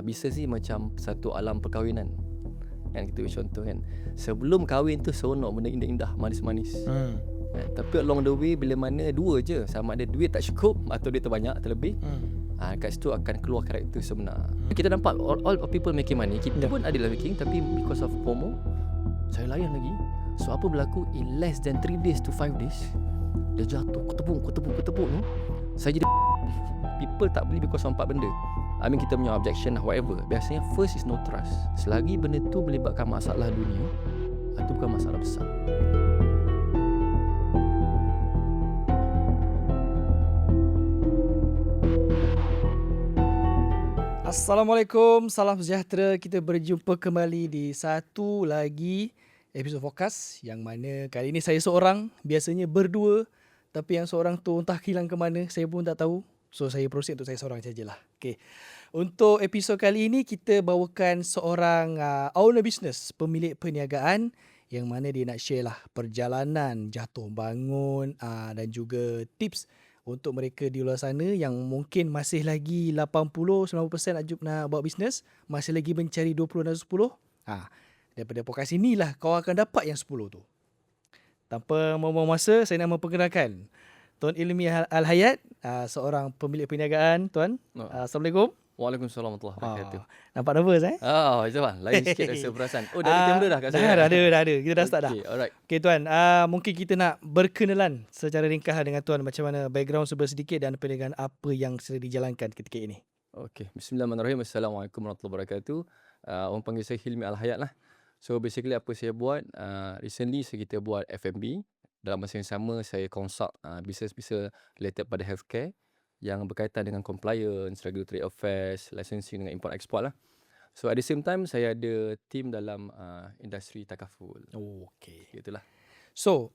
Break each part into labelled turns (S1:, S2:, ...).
S1: bisnes ni macam satu alam perkahwinan. Kan kita beri contoh kan. Sebelum kahwin tu seronok, benda indah-indah, manis-manis. Tapi along the way, bila mana dua je, sama ada duit tak cukup atau duit terbanyak, terlebih, kat situ akan keluar karakter sebenar. Kita nampak all people making money, kita pun adalah making, tapi because of FOMO, saya layan lagi. So apa berlaku, in less than 3 days to 5 days, dia jatuh, ketepung tu. Saya jadi people tak beli because of 4 benda. I mean, kita punya objection lah, whatever. Biasanya first is no trust. Selagi benda tu melibatkan masalah dunia, itu bukan masalah besar.
S2: Assalamualaikum, salam sejahtera. Kita berjumpa kembali di satu lagi episod Fokus, yang mana kali ini saya seorang, biasanya berdua, tapi yang seorang tu entah hilang ke mana, saya pun tak tahu. So saya proceed untuk saya seorang sajalah. Okay. Untuk episod kali ini kita bawakan seorang owner business, pemilik perniagaan, yang mana dia nak share lah perjalanan jatuh bangun dan juga tips untuk mereka di luar sana yang mungkin masih lagi 80-90% nak buat bisnes, masih lagi mencari 20 dan 10. Daripada podcast inilah kau akan dapat yang 10 tu. Tanpa membuang masa, saya nak memperkenalkan Tuan Ilmi Al-Hayat, seorang pemilik perniagaan. Tuan, Assalamualaikum.
S1: Waalaikumsalam warahmatullahi wabarakatuh.
S2: Nampak nervous
S1: Macam mana? Lain sikit rasa perasaan. Oh, dah ada kamera dah kat saya?
S2: Dah ada. Kita dah start dah.
S1: Okay, alright.
S2: Okay Tuan, mungkin kita nak berkenalan secara ringkas dengan Tuan, macam mana background sedikit dan perniagaan apa yang sedang dijalankan ketika ini.
S1: Okay, bismillahirrahmanirrahim. Assalamualaikum warahmatullahi wabarakatuh. Orang panggil saya Hilmi Al-Hayat lah. So basically apa saya buat, recently kita buat F&B. Dalam masa yang sama saya consult business-business related pada healthcare yang berkaitan dengan compliance, regulatory affairs, licensing dengan import export lah. So at the same time saya ada team dalam industri takaful.
S2: Okay.
S1: Gitulah.
S2: So,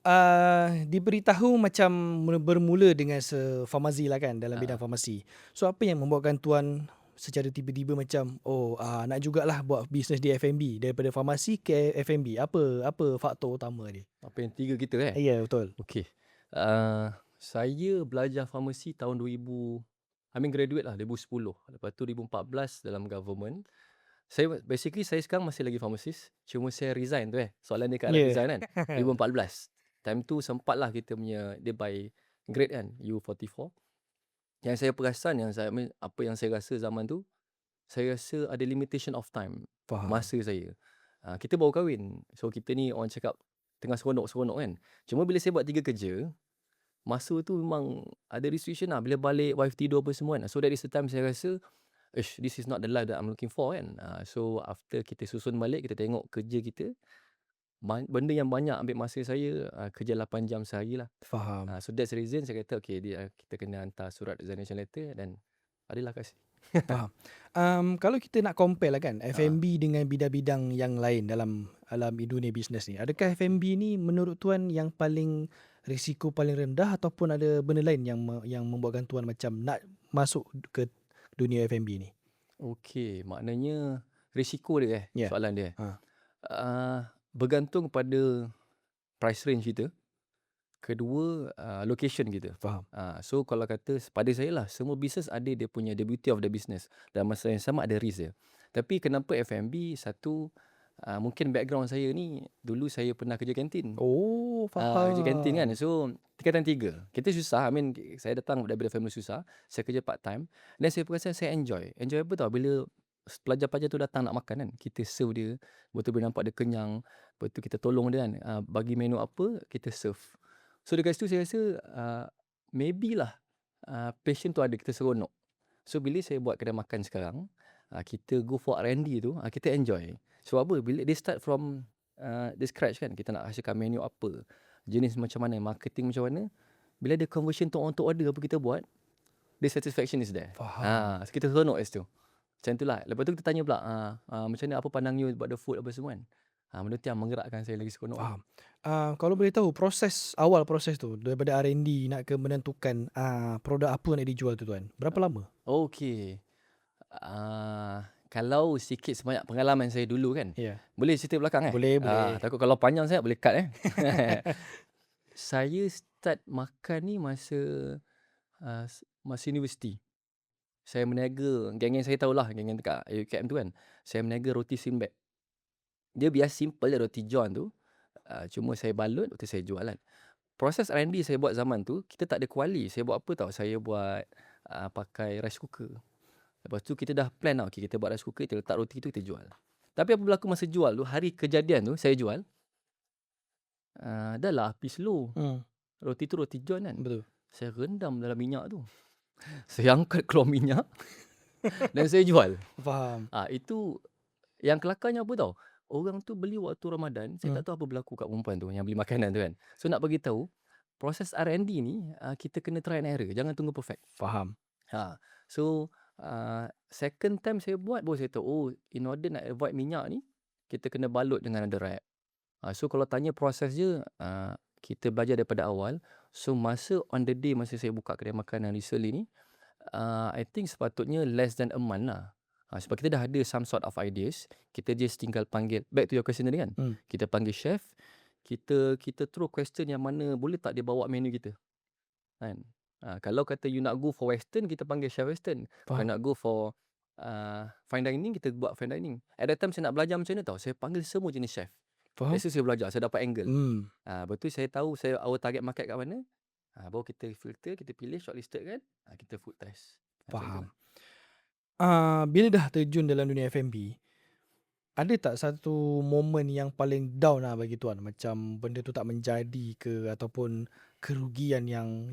S2: diberitahu macam bermula dengan farmasi lah kan, dalam bidang farmasi. So, apa yang membuatkan Tuan secara tiba-tiba macam, nak jugalah buat bisnes di F&B, daripada farmasi ke F&B? Apa faktor utama dia?
S1: Apa yang tiga kita
S2: Ya, betul.
S1: Okay. Saya belajar farmasi tahun 2000, graduate lah 2010. Lepas tu 2014 dalam government. Saya sekarang masih lagi pharmacist. Cuma saya resign tu soalan dia kat resign kan. 2014. Time tu sempat lah kita punya, dia by grade kan, U44. Yang saya perasan, apa yang saya rasa zaman tu, saya rasa ada limitation of time.
S2: Faham.
S1: Masa saya. Kita baru kahwin. So kita ni orang cakap tengah seronok-seronok kan. Cuma bila saya buat 3 kerja, masa tu memang ada restriction lah. Bila balik, wife tidur apa semua kan. So that is the time saya rasa, this is not the life that I'm looking for kan. So after kita susun balik, kita tengok kerja kita, benda yang banyak ambil masa saya, kerja 8 jam sehari lah.
S2: Faham.
S1: So that's the reason saya kata kita kena hantar surat resignation letter dan adalah kasih.
S2: Faham. Kalau kita nak compare lah kan, F&B dengan bidang-bidang yang lain dalam dunia bisnes ni, adakah F&B ni menurut Tuan yang paling risiko paling rendah, ataupun ada benda lain yang membuatkan Tuan macam nak masuk ke dunia F&B ni?
S1: Okey, maknanya risiko dia soalan dia. Bergantung pada price range kita. Kedua, location kita.
S2: Faham.
S1: So kalau kata pada saya lah, semua business ada dia punya the beauty of the business. Dalam masa yang sama ada risk dia. Tapi kenapa F&B? Satu, mungkin background saya ni, dulu saya pernah kerja kantin.
S2: Faham.
S1: Kerja kantin kan. So tingkatan 3. Kita susah. Saya datang daripada family susah. Saya kerja part time. Dan saya perasan saya enjoy. Enjoy apa tau? Bila pelajar-pelajar tu datang nak makan kan, kita serve dia. Betul-betul nampak dia kenyang. Lepas tu kita tolong dia kan. Bagi menu apa, kita serve. So dekat situ saya rasa maybe lah passion tu ada, kita seronok. So bila saya buat kedai makan sekarang, kita go for R&D tu, kita enjoy. So apa, bila they start from the scratch kan, kita nak hasilkan menu apa, jenis macam mana, marketing macam mana, bila ada conversion to order apa kita buat, the satisfaction is there.
S2: Faham.
S1: So kita seronok kat situ. Macam tu lah. Lepas tu kita tanya pula, macam mana, apa pandang you buat the food apa semua kan. Benda tu yang menggerakkan saya lagi seronok.
S2: Faham. Kalau boleh tahu awal proses tu, daripada R&D nak ke menentukan produk apa nak dijual tu Tuan, berapa lama?
S1: Okey. Kalau sikit sebanyak pengalaman saya dulu kan, boleh cerita belakang
S2: Boleh.
S1: Takut kalau panjang saya boleh cut Saya start makan ni masa universiti. Saya meniaga, geng-geng saya tahulah, geng-geng dekat UKM tu kan. Saya meniaga roti Sinbad. Dia biasa simple je roti john tu. Cuma saya balut, lepas tu saya jual kan. Proses R&D saya buat zaman tu, kita tak ada kuali. Saya buat apa tau? Saya buat pakai rice cooker. Lepas tu kita dah plan tau. Okay, kita buat rice cooker, kita letak roti tu, kita jual. Tapi apa berlaku masa jual tu, hari kejadian tu, saya jual. Dah lah api slow. Roti tu roti john kan.
S2: Betul.
S1: Saya rendam dalam minyak tu. Saya angkat keluar minyak dan saya jual.
S2: Faham.
S1: Itu yang kelakarnya apa tau? Orang tu beli waktu Ramadan, saya tak tahu apa berlaku kat perempuan tu yang beli makanan tu kan. So nak bagi tahu, proses R&D ni kita kena try and error. Jangan tunggu perfect.
S2: Faham.
S1: So second time saya buat baru saya tahu, in order nak avoid minyak ni, kita kena balut dengan ada wrap. So kalau tanya proses je, kita belajar daripada awal. So masa on the day masa saya buka kedai makanan recently ni, I think sepatutnya less than a month lah. Sebab kita dah ada some sort of ideas. Kita just tinggal panggil, back to your question tadi kan. Kita panggil chef, kita throw question yang mana boleh tak dia bawa menu kita kan. Kalau kata you nak go for western, kita panggil chef western. Kalau nak go for fine dining, kita buat fine dining. At that time saya nak belajar macam mana tau, saya panggil semua jenis chef. Lepas tu saya belajar, saya dapat angle. Betul saya tahu our target market kat mana. Baru kita filter, kita pilih shortlisted kan. Kita food test.
S2: Faham. Bila dah terjun dalam dunia F&B, ada tak satu momen yang paling down lah bagi tuan? Macam benda tu tak menjadi ke, ataupun kerugian yang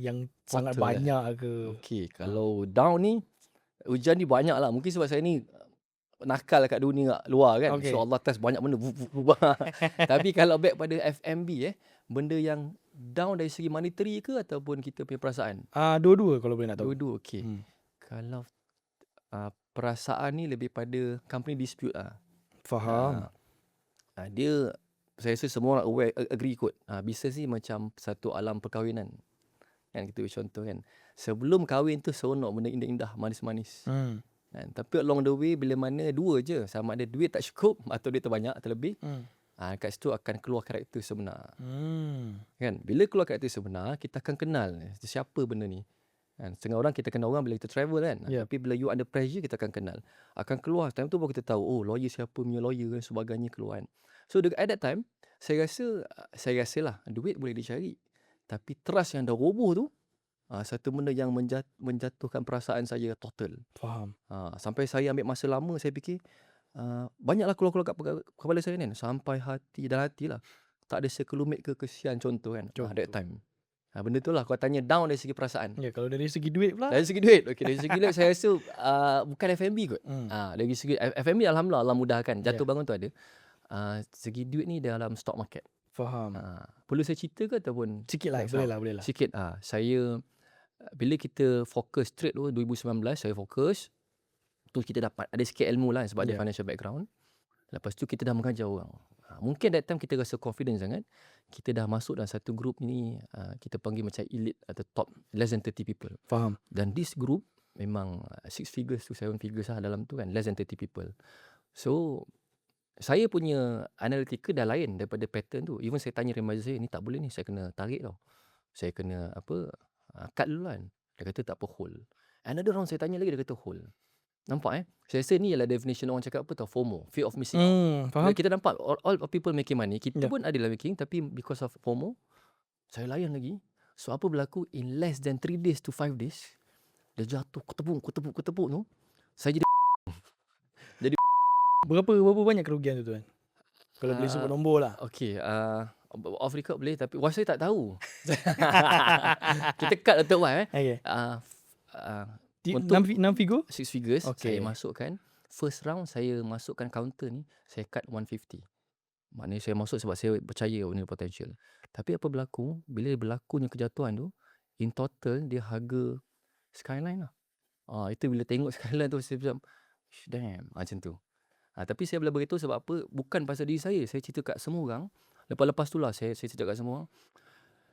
S2: sangat banyak ke?
S1: Okay, kalau down ni, ujian ni banyak lah. Mungkin sebab saya ni nakal kat dunia luar kan. So Allah test banyak benda. Tapi kalau back pada F&B benda yang down dari segi monetary ke ataupun kita punya perasaan?
S2: Dua-dua kalau boleh nak tahu.
S1: Dua-dua, okay. Kalau perasaan ni lebih pada company dispute lah.
S2: Faham.
S1: Dia, saya rasa semua orang aware, agree kot. Bisnes ni macam satu alam perkahwinan. Kan kita contoh kan. Sebelum kahwin tu seronok, benda indah-indah, manis-manis. Tapi along the way, bila mana dua je, sama ada duit tak cukup atau duit terbanyak atau lebih, kat situ akan keluar karakter sebenar. Kan? Bila keluar karakter sebenar, kita akan kenal siapa benda ni. Kan? Setengah orang kita kenal orang bila kita travel kan. Tapi bila you under pressure, kita akan kenal. Akan keluar, time tu baru kita tahu, oh lawyer siapa punya lawyer dan sebagainya keluar kan. So at that time, saya rasa lah, duit boleh dicari. Tapi trust yang dah roboh tu, satu benda yang menjatuhkan perasaan saya total.
S2: Faham.
S1: Sampai saya ambil masa lama, saya fikir, banyaklah keluar-keluar kat kepala saya kan. Sampai dalam hati lah. Tak ada sekelumit kekesian contoh kan. That time. Benda tu lah kau tanya down dari segi perasaan.
S2: Kalau dari segi duit pula?
S1: Dari segi duit. Okay, dari segi duit saya rasa bukan F&B kot. Dari segi F&B alhamdulillah Allah mudahkan. Jatuh bangun tu ada. Segi duit ni dalam stock market.
S2: Faham.
S1: Perlu saya cerita ke ataupun?
S2: Sikit lah, boleh lah.
S1: Sikit. Saya, bila kita fokus trade tu 2019, saya fokus. Tu kita dapat ada sikit ilmu lah sebab ada financial background. Lepas tu kita dah mengajar orang. Mungkin that time kita rasa confident sangat. Kita dah masuk dalam satu group ni, kita panggil macam elite atau top less than 30 people.
S2: Faham.
S1: Dan this group memang 6 figures to 7 figures lah dalam tu kan, less than 30 people. So saya punya analytical dah lain daripada pattern tu. Even saya tanya reminder saya, ni tak boleh ni, saya kena tarik tau. Saya kena cut dulu kan. Dia kata tak apa, hold. Another round saya tanya lagi, dia kata hold. Nampak Saya rasa ni ialah definition orang cakap apa tau, FOMO, fear of missing out.
S2: Faham.
S1: Kita nampak all people making money, kita pun adalah making, tapi because of FOMO, saya layan lagi. So apa berlaku, in less than 3 days to 5 days, dia jatuh ketepuk tu, saya jadi
S2: Berapa banyak kerugian tu tuan? Kalau boleh sebut nombor lah.
S1: Okay, off record boleh, tapi saya tak tahu. Kita cut untuk
S2: Okay.
S1: Untuk
S2: 6 figure?
S1: 6 figures,
S2: Okay.
S1: saya masukkan. First round saya masukkan counter ni, saya cut 150. Maknanya saya masuk sebab saya percaya benda potential. Tapi apa berlaku, bila berlakunya kejatuhan tu, in total dia harga Skyline lah. Itu bila tengok Skyline tu saya macam, damn, macam tu. Tapi saya boleh beritahu sebab apa, bukan pasal diri saya cerita kat semua orang. Lepas tu lah saya cerita kat semua orang.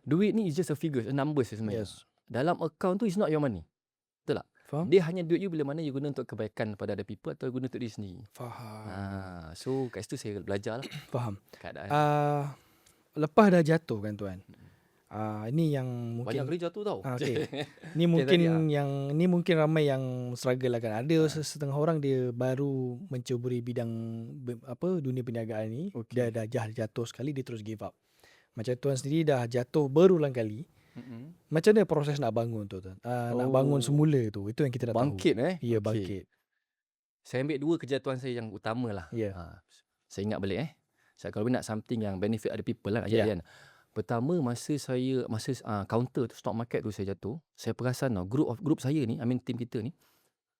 S1: Duit ni is just a figure, a numbers sebenarnya. Dalam account tu is not your money. Betul tak?
S2: Faham?
S1: Dia hanya duit you bila mana you guna untuk kebaikan kepada other people atau guna untuk diri sendiri.
S2: Faham.
S1: So kat situ saya belajar lah.
S2: Faham.
S1: Keadaan.
S2: Lepas dah jatuh kan tuan, Ini yang
S1: Banyak
S2: mungkin
S1: kali jatuh tau.
S2: okey. Ni
S1: Macam tadi
S2: mungkin ramai yang struggle lah kan. Ada
S1: Ha.
S2: setengah orang dia baru mencuburi bidang dunia perniagaan ni, dia
S1: Okey.
S2: dah jatuh sekali dia terus give up. Macam tuan sendiri dah jatuh berulang kali. Macam mana proses nak bangun tu tuan? Nak bangun
S1: Oh,
S2: semula tu. Itu yang kita nak tahu.
S1: bangkit
S2: Ya,
S1: Okey.
S2: bangkit.
S1: Saya ambil 2 kejatuhan saya yang utama lah.
S2: Ya.
S1: Saya ingat balik Saya kalau nak something yang benefit other people lah
S2: Ya.
S1: kan. Pertama masa counter tu, stock market tu saya jatuh, saya perasan tau group saya ni, team kita ni,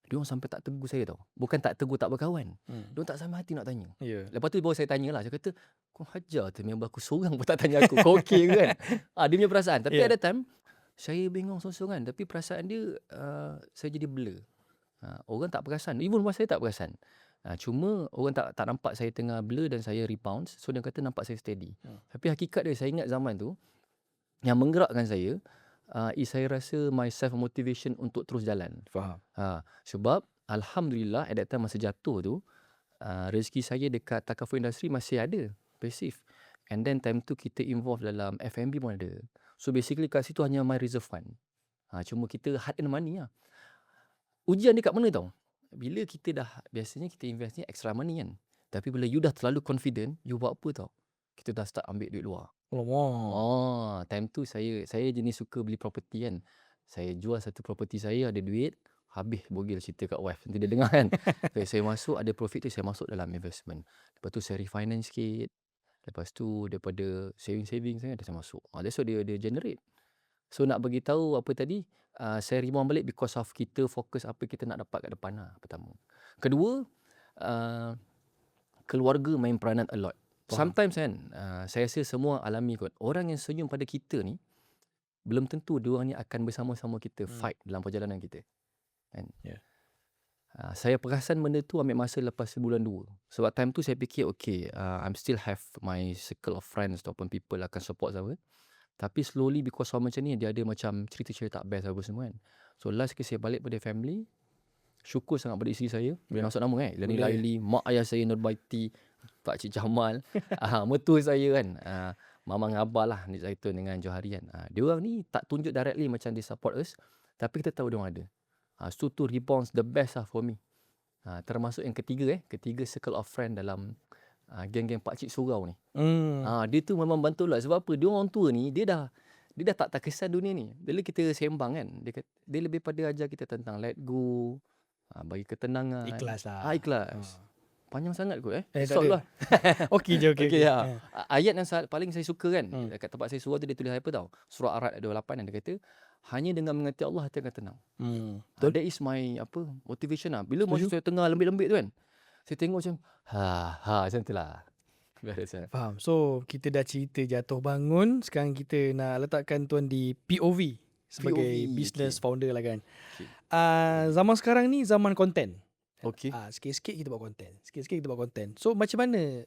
S1: diorang sampai tak tegur saya tau. Bukan tak tegur tak berkawan. Diorang tak sampai hati nak tanya.
S2: Ya.
S1: Lepas tu baru saya tanyalah, saya kata, "Kau hajar tu member aku seorang pun tak tanya aku. Kau okey ke kan?" Dia punya perasaan. Tapi
S2: Ya.
S1: ada time saya bingung sorang-sorang tapi perasaan dia saya jadi blur. Orang tak perasan. Even rumah saya tak perasan. Cuma orang tak nampak saya tengah blur dan saya rebound. So dia kata nampak saya steady. Tapi hakikat dia saya ingat zaman tu yang menggerakkan saya is saya rasa my self motivation untuk terus jalan.
S2: Faham.
S1: Sebab alhamdulillah at that time masa jatuh tu rezeki saya dekat Takaful Industry masih ada pasif. And then time tu kita involve dalam F&B pun ada. So basically kat situ hanya my reserve fund. Cuma kita hard earn money lah. Ujian dia kat mana tau? Bila kita biasanya kita invest ni extra money kan. Tapi bila you dah terlalu confident, you buat apa tau? Kita dah start ambil duit luar. Time tu saya jenis suka beli property kan. Saya jual satu property saya, ada duit, habis bogil cerita kat wife. Nanti dia dengar kan. Saya masuk, ada profit tu saya masuk dalam investment. Lepas tu saya refinance sikit. Lepas tu daripada saving saya masuk. That's what dia generate. So nak bagi tahu apa tadi, saya rebound balik because of kita fokus apa kita nak dapat kat depan lah, pertama. Kedua, keluarga main peranan a lot. Sometimes kan, saya rasa semua alami kot. Orang yang senyum pada kita ni, belum tentu diorang ni akan bersama-sama kita fight dalam perjalanan kita. Kan?
S2: Ya.
S1: Saya perasan benda tu ambil masa lepas sebulan 2. Sebab time tu saya fikir, okay, I'm still have my circle of friends ataupun people akan support saya. Tapi slowly because of macam ni, dia ada macam cerita-cerita tak best apa semua kan. So last ke saya balik pada family, syukur sangat pada isteri saya. Boleh masuk nama kan? Lani Laili, mak ayah saya Nurbaiti, Pak Cik Jamal, mertua saya kan. Mama dengan abah lah Nik Zaitun dengan Johari kan. Diorang ni tak tunjuk directly macam dia support us. Tapi kita tahu diorang ada. So tu rebounds the best lah for me. Termasuk yang ketiga circle of friend dalam geng-geng Pakcik Surau ni. Dia tu memang bantu lah. Sebab apa? Dia orang tua ni, dia dah tak kesan dunia ni. Bila kita sembang kan, dia lebih pada ajar kita tentang let go, bagi ketenangan.
S2: Ikhlas lah.
S1: Ikhlas. Panjang sangat kot
S2: tak
S1: lah.
S2: Okey je, okey.
S1: Ayat yang paling saya suka kan, kat tempat saya surau tu dia tulis apa tau? Surah Ar-Ra'd 28 dia kata, hanya dengan mengerti Allah hati akan tenang. That is my motivation lah. Bila masa saya tengah lembik-lembik tu kan, saya tengok macam macam tu lah.
S2: Faham. So kita dah cerita jatuh bangun, sekarang kita nak letakkan tuan di POV sebagai business founder lah kan. Zaman sekarang ni zaman konten.
S1: Okay.
S2: Sikit-sikit kita buat konten. So macam mana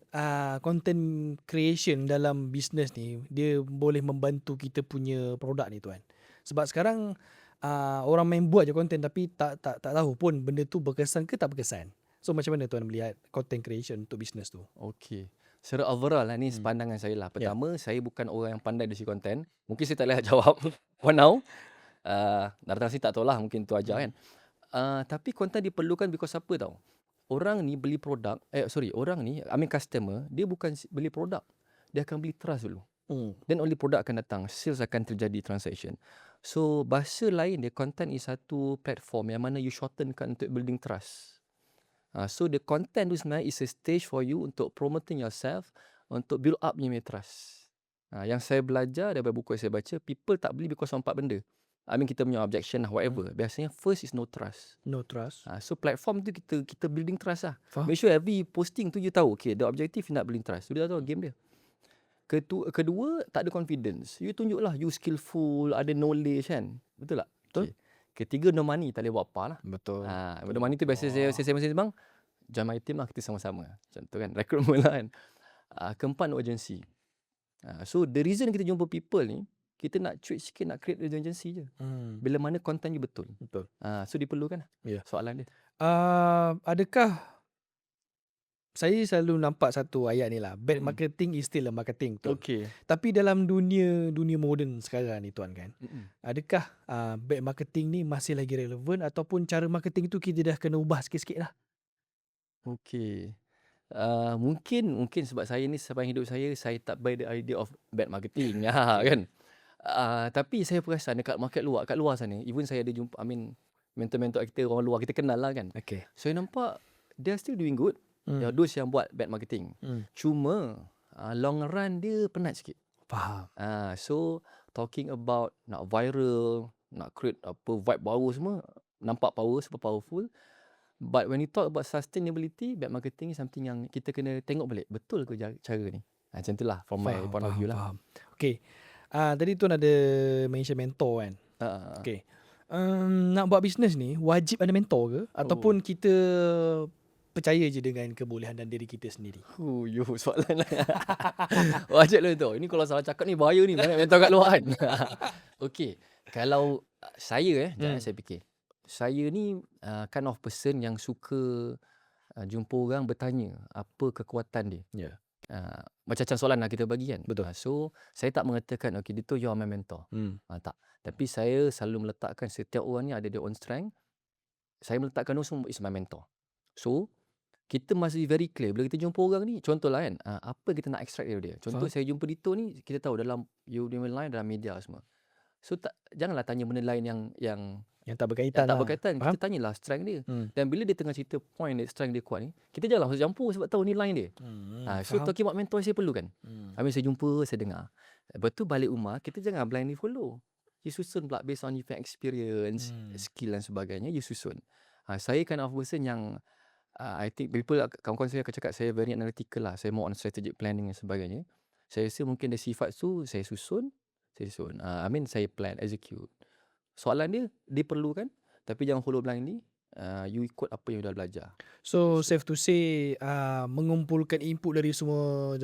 S2: content creation dalam business ni dia boleh membantu kita punya produk ni tuan? Sebab sekarang orang main buat je konten tapi tak tahu pun benda tu berkesan ke tak berkesan. So macam mana tuan melihat content creation untuk business tu?
S1: Okay. Secara overall lah ni pandangan saya lah. Pertama, saya bukan orang yang pandai dari segi konten. Mungkin saya tak boleh jawab for now. Datang sini tak tahu lah, mungkin tu aja kan. Tapi konten diperlukan because apa tau? Orang ni beli produk, customer, dia bukan beli produk. Dia akan beli trust dulu. Then only produk akan datang. Sales akan terjadi transaction. So, bahasa lain dia, content is satu platform yang mana you shortenkan untuk building trust. So, the content tu sebenarnya is a stage for you untuk promoting yourself, untuk build up your trust. Yang saya belajar daripada buku yang saya baca, people tak beli because of 4 benda. Kita punya objection lah, whatever. Biasanya first is no trust.
S2: No trust.
S1: So platform tu kita building trust lah.
S2: Faham.
S1: Make sure every posting tu you tahu, okay, the objective you nak building trust. Sudah tahu game dia. Kedua, tak ada confidence. You tunjuklah you skillful, ada knowledge kan. Betul tak?
S2: Betul.
S1: Okay. Ketiga, no money. Tak boleh buat apa lah.
S2: Betul.
S1: No money tu biasa saya bang, join my team lah, kita sama-sama. Contoh kan, recruitment lah kan. Keempat, no urgency. So the reason kita jumpa people ni, kita nak tweak sikit, nak create urgency je. Bila mana content you betul. So diperlukan lah.
S2: Yeah.
S1: Soalan dia.
S2: Adakah saya selalu nampak satu ayat ni lah. Bad
S1: Mm-mm.
S2: marketing is still a marketing. Betul.
S1: Okay.
S2: Tapi dalam dunia moden sekarang ni tuan kan,
S1: Mm-mm.
S2: adakah bad marketing ni masih lagi relevan ataupun cara marketing tu kita dah kena ubah sikit-sikit lah?
S1: Okay. Mungkin sebab saya ni sepanjang hidup saya tak buy the idea of bad marketing kan. Tapi saya perasan dekat market luar, kat luar sana, even saya ada jumpa, mentor-mentor kita orang luar kita kenal lah kan.
S2: Okay.
S1: Saya nampak they are still doing good. Those yang buat bad marketing. Cuma long run dia penat sikit.
S2: Faham.
S1: So talking about nak viral, nak create apa vibe baru semua, nampak super powerful. But when you talk about sustainability, bad marketing is something yang kita kena tengok balik. Betul ke cara ni? Macam tu lah from my point of view lah.
S2: Faham. Okay. Tadi tuan ada mention mentor kan? Okay. Nak buat bisnes ni wajib ada mentor ke? Ataupun kita percaya je dengan kebolehan dan diri kita sendiri?
S1: Soalan lah. Wajib lah tu. Ini kalau salah cakap ni bahaya ni. Banyak mentor kat luar kan. Okay. Kalau saya saya fikir. Saya ni kind of person yang suka jumpa orang bertanya apa kekuatan dia.
S2: Ya.
S1: Macam soalan lah kita bagi kan.
S2: Betul.
S1: So saya tak mengatakan okay dia tu you are my mentor. Tak. Tapi saya selalu meletakkan setiap orang ni ada their own strength. Saya meletakkan semua is my mentor. So kita masih very clear bila kita jumpa orang ni, contohlah kan, apa kita nak extract dari dia. Contoh saya jumpa Dito ni, kita tahu dalam you line dalam media semua. So janganlah tanya benda lain yang
S2: tak berkaitan.
S1: tak berkaitan. Kita tanyalah strength dia. Dan bila dia tengah cerita point dia strength dia kuat ni, kita janganlah langsung campur sebab tahu ni line dia. So talking about mentor saya perlu kan. Saya jumpa, saya dengar. Lepas tu balik rumah, kita jangan blindly follow. You susun pula based on your experience, skill dan sebagainya, you susun. Saya kind of person yang I think kawan-kawan saya akan cakap saya very analytical lah. Saya more on strategic planning dan sebagainya. Saya rasa mungkin dari sifat tu saya susun. Saya plan, execute. Soalan dia diperlukan tapi jangan follow blindly. You ikut apa yang dah belajar.
S2: So safe to say mengumpulkan input dari semua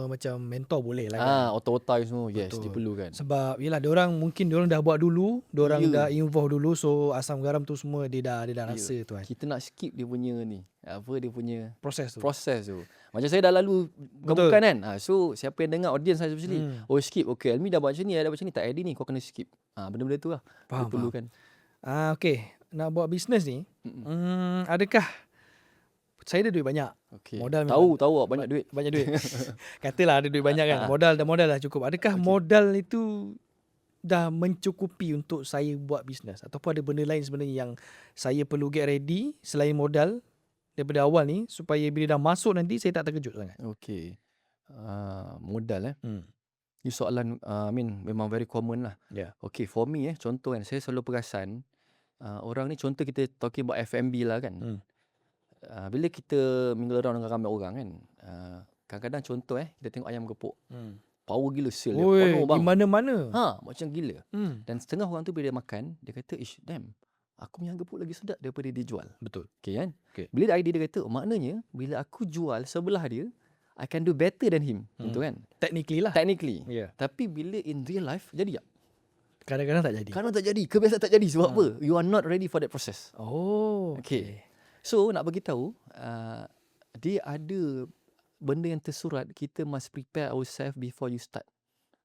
S2: macam mentor boleh lah kan.
S1: Otak-otak semua yes diperlukan.
S2: Sebab yalah diorang dah buat dulu, diorang dah involve dulu, so asam garam tu semua dia dah rasa tu kan.
S1: Kita nak skip dia punya ni. Dia punya
S2: proses tu.
S1: Macam saya dah lalu bukan kan. So siapa yang dengar audience saya especially, skip. Okay, Almi dah buat macam ni, tak edit ni, kau kena skip. Benda-benda tu lah. Diperlukan.
S2: Okay. Nak buat bisnes ni, adakah saya ada duit banyak?
S1: Okay.
S2: Modal
S1: tahu banyak duit.
S2: Katalah ada duit banyak kan. Modal dah cukup. Adakah modal itu dah mencukupi untuk saya buat bisnes ataupun ada benda lain sebenarnya yang saya perlu get ready selain modal daripada awal ni supaya bila dah masuk nanti saya tak terkejut sangat?
S1: Okay. Modal Ini soalan memang very common lah.
S2: Yeah.
S1: Okay, for me contoh kan, saya selalu perasan orang ni, contoh kita talking about F&B lah kan. Bila kita mingle around dengan ramai orang kan, kadang-kadang contoh kita tengok ayam gepuk. Power gila sale dia.
S2: Penuh bang. Di mana-mana.
S1: Macam gila. Dan setengah orang tu bila dia makan, dia kata, damn, aku punya gepuk lagi sedap daripada dia jual.
S2: Betul.
S1: Okay kan?
S2: Okay.
S1: Bila idea dia kata, maknanya bila aku jual sebelah dia, I can do better than him. Betul kan?
S2: Technically lah.
S1: Yeah. Tapi bila in real life, jadi tak?
S2: Kadang-kadang tak jadi.
S1: Kebiasaan tak jadi. Sebab apa? You are not ready for that process.
S2: Okay.
S1: So nak bagi tahu, dia ada benda yang tersurat. Kita must prepare ourselves before you start.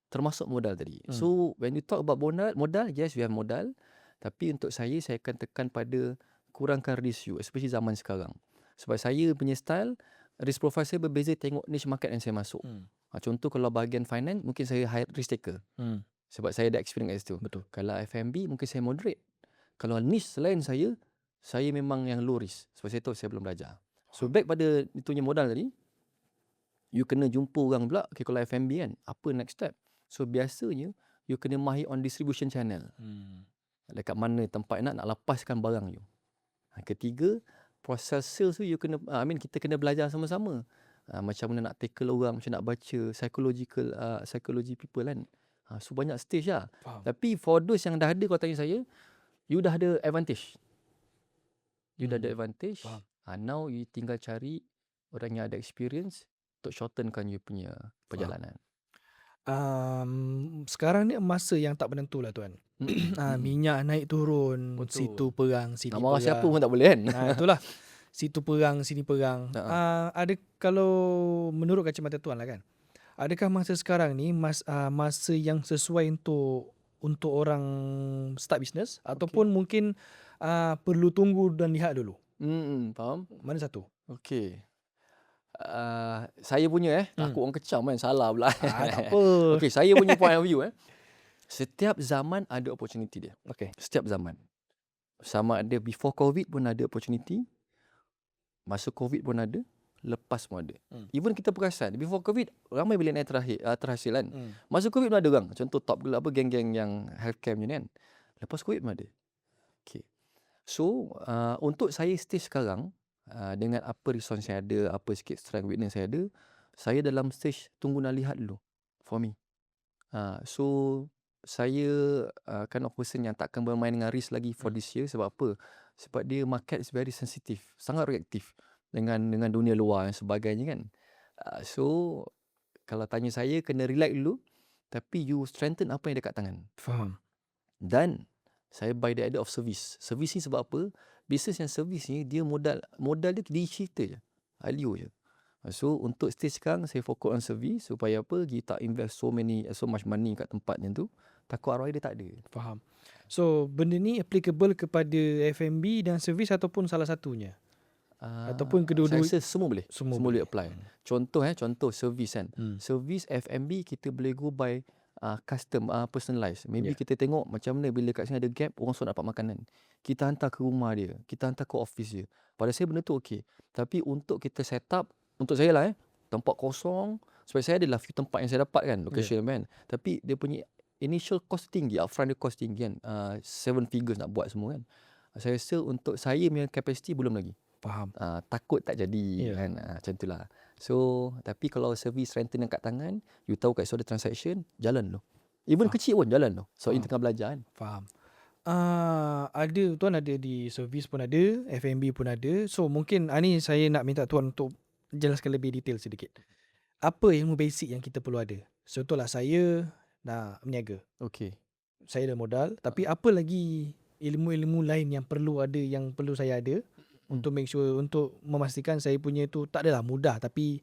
S1: Termasuk modal tadi. So when you talk about modal, yes we have modal. Tapi untuk saya akan tekan pada kurangkan risk you, especially zaman sekarang. Sebab saya punya style, risk profile saya berbeza tengok niche market yang saya masuk. Contoh kalau bahagian finance, mungkin saya high risk taker. Sebab saya ada experience kat situ.
S2: Betul.
S1: Kalau F&B mungkin saya moderate. Kalau niche selain saya memang yang low risk. Sebab saya tahu saya belum belajar. So back pada itunya modal tadi, you kena jumpa orang pula. Okay, kalau F&B kan, apa next step? So biasanya you kena mahir on distribution channel. Dekat mana tempat nak lepaskan barang you. Ketiga, proses sales tu you kena, kita kena belajar sama-sama. Macam mana nak tackle orang, macam nak baca psychology people kan. So banyak stage lah.
S2: Faham.
S1: Tapi for those yang dah ada, kalau tanya saya, you dah ada advantage.
S2: Faham.
S1: Now you tinggal cari orang yang ada experience untuk shortenkan you punya perjalanan.
S2: Sekarang ni masa yang tak menentu lah tuan. Minyak naik turun.
S1: Betul.
S2: Situ perang, sini
S1: Nak marah
S2: perang.
S1: siapa pun tak boleh kan.
S2: Itulah. situ perang, sini perang. Ada, kalau menurut kacamata tuan lah kan, adakah masa sekarang ni masa yang sesuai untuk orang start business ataupun mungkin perlu tunggu dan lihat dulu?
S1: Faham?
S2: Mana satu?
S1: Okey. Saya punya takut orang kecam kan, salah pula.
S2: Tak apa.
S1: Okey, saya punya point of view setiap zaman ada opportunity dia.
S2: Okay.
S1: Setiap zaman. Sama ada before COVID pun ada opportunity, masa COVID pun ada, lepas pun ada. Even kita perasan, before COVID ramai billionaire terhasil kan. Masa COVID pun ada orang. Contoh top gelap geng-geng yang healthcare macam ni kan. Lepas COVID pun ada. Okay. So, untuk saya stage sekarang, dengan apa resource saya ada, apa sikit strength weakness saya ada, saya dalam stage tunggu nak lihat dulu for me. So, saya kind of person yang takkan bermain dengan risk lagi for this year. Sebab apa? Sebab dia market is very sensitive, sangat reaktif dengan dunia luar dan sebagainya kan. So, kalau tanya saya, kena relax dulu, tapi you strengthen apa yang dekat tangan.
S2: Faham.
S1: Dan saya buy the idea of service. Service ni sebab apa? Business yang service ni dia modal dia digital je. Alio je. So untuk stage sekarang saya fokus on service supaya apa? Kita invest so much money kat tempat yang tu, takut ROI dia tak ada.
S2: Faham. So benda ni applicable kepada F&B dan service ataupun salah satunya? Ataupun kedua-dua?
S1: Saya rasa semua boleh.
S2: Semua
S1: boleh apply. Contoh service kan. Service F&B kita boleh go by custom, personalized. Maybe kita tengok macam mana bila kat sini ada gap, orang suruh dapat makanan. Kita hantar ke rumah dia, kita hantar ke office dia. Pada saya benda tu okey. Tapi untuk kita set up, untuk saya lah tempat kosong, sebab saya adalah few tempat yang saya dapat kan, location kan. Tapi dia punya initial cost tinggi, upfront dia cost tinggi kan. 7 figures nak buat semua kan. Saya rasa untuk saya punya capacity belum lagi.
S2: Faham.
S1: Takut tak jadi kan. Macam itulah. So, tapi kalau service rental yang kat tangan, you tahu kat situ ada transaction, jalan tu. Even kecil pun jalan tu. So, in tengah belajar kan.
S2: Faham. Ada, tuan ada di service pun ada, F&B pun ada. So, mungkin ni saya nak minta tuan untuk jelaskan lebih detail sedikit. Apa ilmu basic yang kita perlu ada? Contohlah saya nak berniaga.
S1: Okay.
S2: Saya ada modal, tapi apa lagi ilmu-ilmu lain yang perlu saya ada untuk make sure, untuk memastikan saya punya tu tak adalah mudah, tapi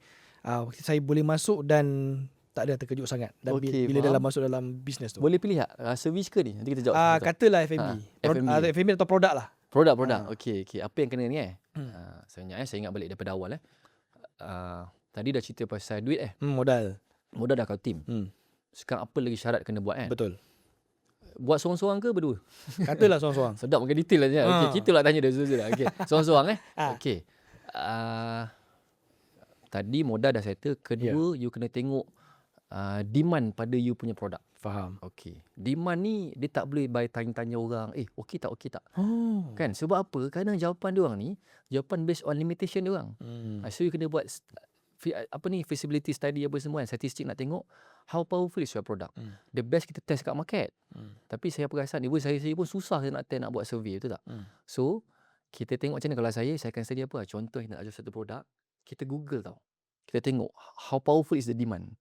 S2: saya boleh masuk dan tak ada terkejut sangat bila dalam masuk dalam bisnes tu.
S1: Boleh pilih tak? Service ke ni? Nanti kita jawab.
S2: Katalah F&B. F&B atau produk lah.
S1: Produk. Okay. Apa yang kena ni saya ingat balik daripada awal tadi dah cerita pasal duit
S2: Modal
S1: dah kau tim. Sekarang apa lagi syarat kena buat
S2: Betul.
S1: Buat seorang-seorang ke berdua?
S2: Katalah seorang-seorang.
S1: Sedap makan detail aja. Okay, kita lah tanya dah Zul. Okay. Seorang-seorang Okay. Tadi modal dah settle. Kedua, you kena tengok demand pada you punya produk.
S2: Faham.
S1: Okay. Demand ni dia tak boleh by tanya-tanya orang, okey tak? Kan? Sebab apa? Kadang jawapan dia orang ni, jawapan based on limitation dia orang. So you kena buat feasibility study apa semua kan, statistik nak tengok how powerful is your product. The best kita test kat market. Tapi saya perasan saya pun susah nak buat survey, betul tak? So kita tengok macam mana. Kalau saya akan study apa? Contoh kita nak jual satu produk, kita Google tau. Kita tengok how powerful is the demand.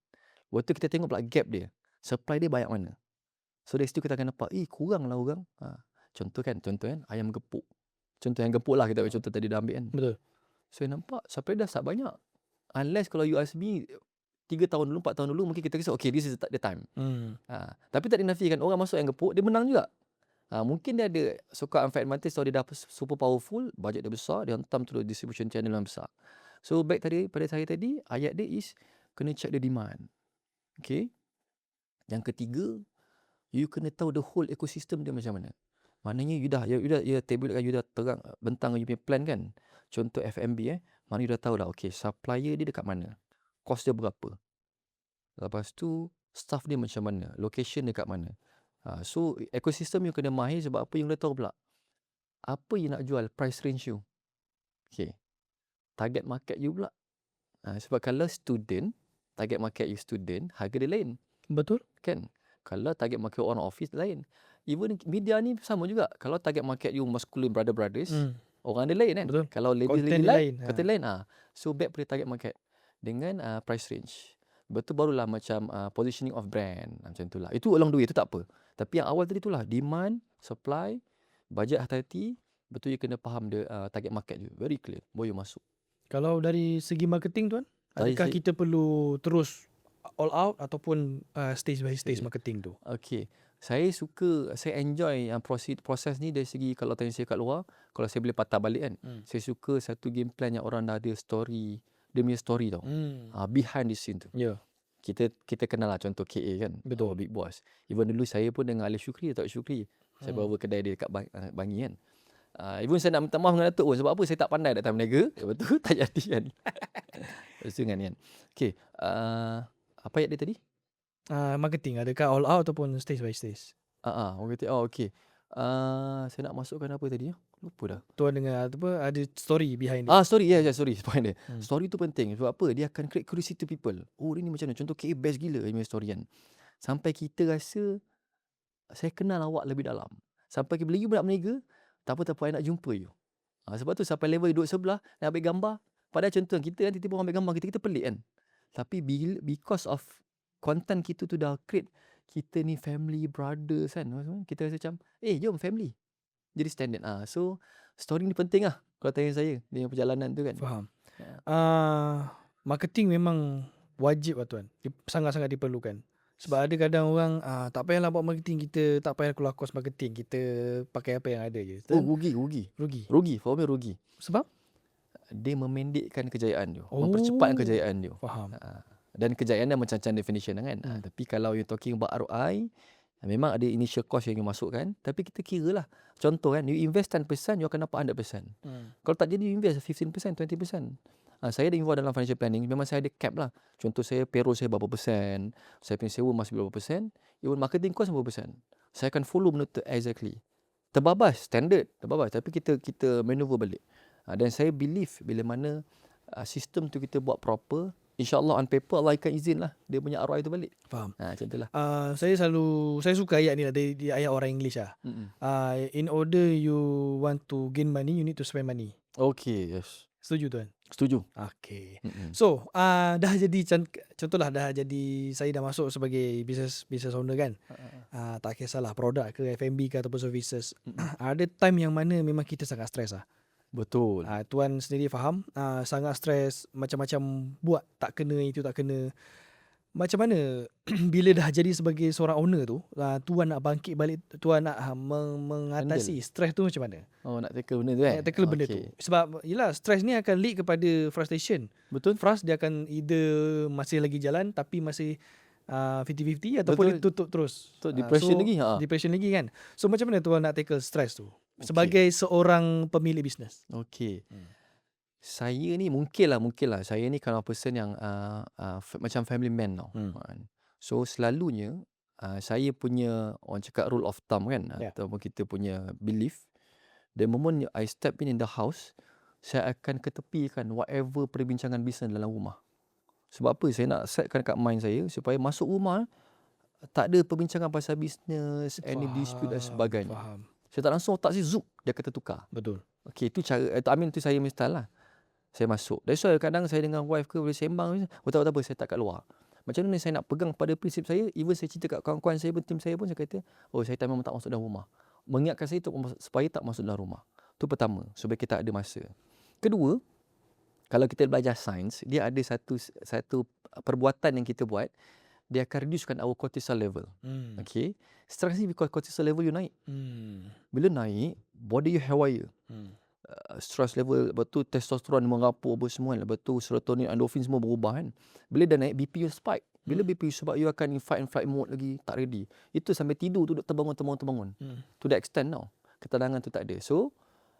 S1: Waktu kita tengok pula gap dia, supply dia banyak mana. So dari situ kita akan nampak, kurang lah orang. Contoh kan ayam gepuk. Contoh yang gepuk lah, kita ambil contoh tadi dah ambil kan.
S2: Betul.
S1: So nampak supply dah tak banyak. Unless kalau you ask me 3 tahun dulu, 4 tahun dulu, mungkin kita rasa okay, this is the time. Tapi tak dinafikan orang masuk yang gepuk, dia menang juga. Mungkin dia ada so-called unfair advantage, so dia dah super powerful, budget dia besar, dia hantam to the distribution channel yang besar. So back pada saya tadi, ayat dia is kena check the demand. Okay. Yang ketiga, you kena tahu the whole ecosystem dia macam mana. Maknanya you dah tabulate kan, you dah terang bentang you punya plan kan. Contoh F&B mana you dah tahu dah, okay, supplier dia dekat mana, cost dia berapa, lepas tu staff dia macam mana, location dia kat mana. So ekosistem you kena mahir. Sebab apa? You kena tahu pula apa you nak jual, price range you. Okay. Target market you pula. Sebab kalau student, target market you student, harga dia lain.
S2: Betul.
S1: Kan? Kalau target market orang office lain. Even media ni sama juga. Kalau target market you masculine brothers, orang dia lain kan.
S2: Betul.
S1: Kalau lady lain, content lain. So back pada target market dengan price range. Betul, barulah macam positioning of brand, macam itulah. Itu along the way, itu tak apa. Tapi yang awal tadi itulah demand, supply, budget hati-hati, Betul you kena faham the target market you. Very clear. Baru you masuk.
S2: Kalau dari segi marketing tuan,
S1: Dari
S2: adakah
S1: segi
S2: kita perlu terus all out ataupun stage by stage marketing tu?
S1: Okay. Saya enjoy yang proses ni dari segi kalau tanya saya kat luar, kalau saya boleh patah balik kan. Saya suka satu game plan yang orang dah ada story, dia punya story tau. Behind the scene tu.
S2: Ya.
S1: Kita kenal lah contoh KA kan.
S2: Betul.
S1: Big Boss. Even dulu saya pun dengan Alif Syukri atau Syukri. Saya bawa kedai dia dekat Bangi kan. Even saya nak minta maaf dengan Datuk pun. Sebab apa? Saya tak pandai datang berniaga. Betul tak jadi kan. Lepas tu kan. Okay. Apa ayat dia tadi?
S2: Marketing, adakah all out ataupun stage by stage?
S1: Orang kata, okay. Saya nak masukkan apa tadi? Lupa dah.
S2: Tuan dengan ada story behind it.
S1: Story. Sorry. Point dia. Story tu penting. Sebab apa? Dia akan create curiosity to people. Oh, dia ni macam mana? Contoh KA best gila dia punya story kan. Sampai kita rasa, saya kenal awak lebih dalam. Sampai bila you nak berniaga, tak apa, I nak jumpa you. Sebab tu sampai level duduk sebelah, nak ambil gambar. Padahal contoh kita kan, tiba-tiba orang ambil gambar kita pelik kan. Tapi because of content kita tu dah create, kita ni family, brothers kan. Kita rasa macam, jom family. Jadi standard. So, story ni penting lah. Kalau tanya saya, dengan perjalanan tu kan.
S2: Faham. Marketing memang wajib lah tuan. Sangat-sangat diperlukan. Sebab ada kadang orang, tak payahlah buat marketing, kita tak payah keluar kos marketing. Kita pakai apa yang ada je.
S1: Rugi. For me rugi.
S2: Sebab?
S1: Dia memendekkan kejayaan dia. Mempercepatkan kejayaan dia.
S2: Faham.
S1: Dan kejayaan dah macam-macam definition kan. Tapi kalau you talking about ROI, memang ada initial cost yang you masukkan. Tapi kita kira lah. Contoh kan, you invest 10%, you akan dapat 100%. Kalau tak jadi, you invest 15%, 20%. Saya ada involved dalam financial planning. Memang saya ada cap lah. Contoh saya, payroll saya berapa persen. Saya punya sewa masih berapa persen. Even marketing cost berapa persen. Saya akan follow benda tu exactly. Terbabas, standard. Terbabas. Tapi kita maneuver balik. Dan saya believe bila mana sistem tu kita buat proper, InsyaAllah on paper Allah akan izin lah dia punya ROI tu balik.
S2: Faham.
S1: Contohlah.
S2: Saya suka ayat ni lah, di ayat orang English lah. In order you want to gain money, you need to spend money.
S1: Okay, yes.
S2: Setuju tuan?
S1: Setuju.
S2: Okay. So, dah jadi contohlah dah jadi, saya dah masuk sebagai business owner kan. Tak kisahlah produk ke F&B ke ataupun services. Ada time yang mana memang kita sangat stres lah.
S1: Betul.
S2: Tuan sendiri faham, sangat stres, macam-macam buat, tak kena itu, tak kena. Macam mana bila dah jadi sebagai seorang owner tu, tuan nak bangkit balik, tuan nak mengatasi stres tu macam mana?
S1: Nak tackle benda tu kan?
S2: Nak tackle benda tu. Sebab yelah, stres ni akan lead kepada frustration.
S1: Betul.
S2: Frust dia akan either masih lagi jalan tapi masih 50-50 ataupun dia tutup terus.
S1: Depression lagi.
S2: Depression lagi kan. So macam mana tuan nak tackle stres tu? Sebagai seorang pemilik bisnes.
S1: Okay. Saya ni mungkin lah. Saya ni kalau person yang macam family man tau. So selalunya saya punya orang cakap rule of thumb kan. Ataupun kita punya belief. The moment I step in the house, saya akan ketepikan whatever perbincangan bisnes dalam rumah. Sebab apa? Saya nak setkan kat mind saya supaya masuk rumah tak ada perbincangan pasal bisnes, any dispute dan sebagainya.
S2: Faham.
S1: Saya tak langsung otak saya zup, dia kata tukar.
S2: Betul.
S1: Okay, itu cara, itu saya punya style lah. Saya masuk. That's why kadang saya dengan wife ke boleh sembang, tak apa, saya tak kat luar. Macam mana saya nak pegang pada prinsip saya, even saya cerita kat kawan-kawan saya pun, tim saya pun, saya kata, saya memang tak masuk dalam rumah. Mengingatkan saya supaya tak masuk dalam rumah. Itu pertama, supaya kita ada masa. Kedua, kalau kita belajar sains, dia ada satu perbuatan yang kita buat, dia akan reducekan our cortisol level. Okay. Stress ni because cortisol level you naik. Bila naik, body you haywire. Stress level, lepas tu testosteron merapuk apa semua. Lepas tu serotonin, endorphin semua berubah kan. Bila dah naik, BP you spike. Bila BP you spike, you akan in fight and flight mode lagi, tak ready. Itu sampai tidur tu terbangun. To the extent now. Ketenangan tu tak ada. So,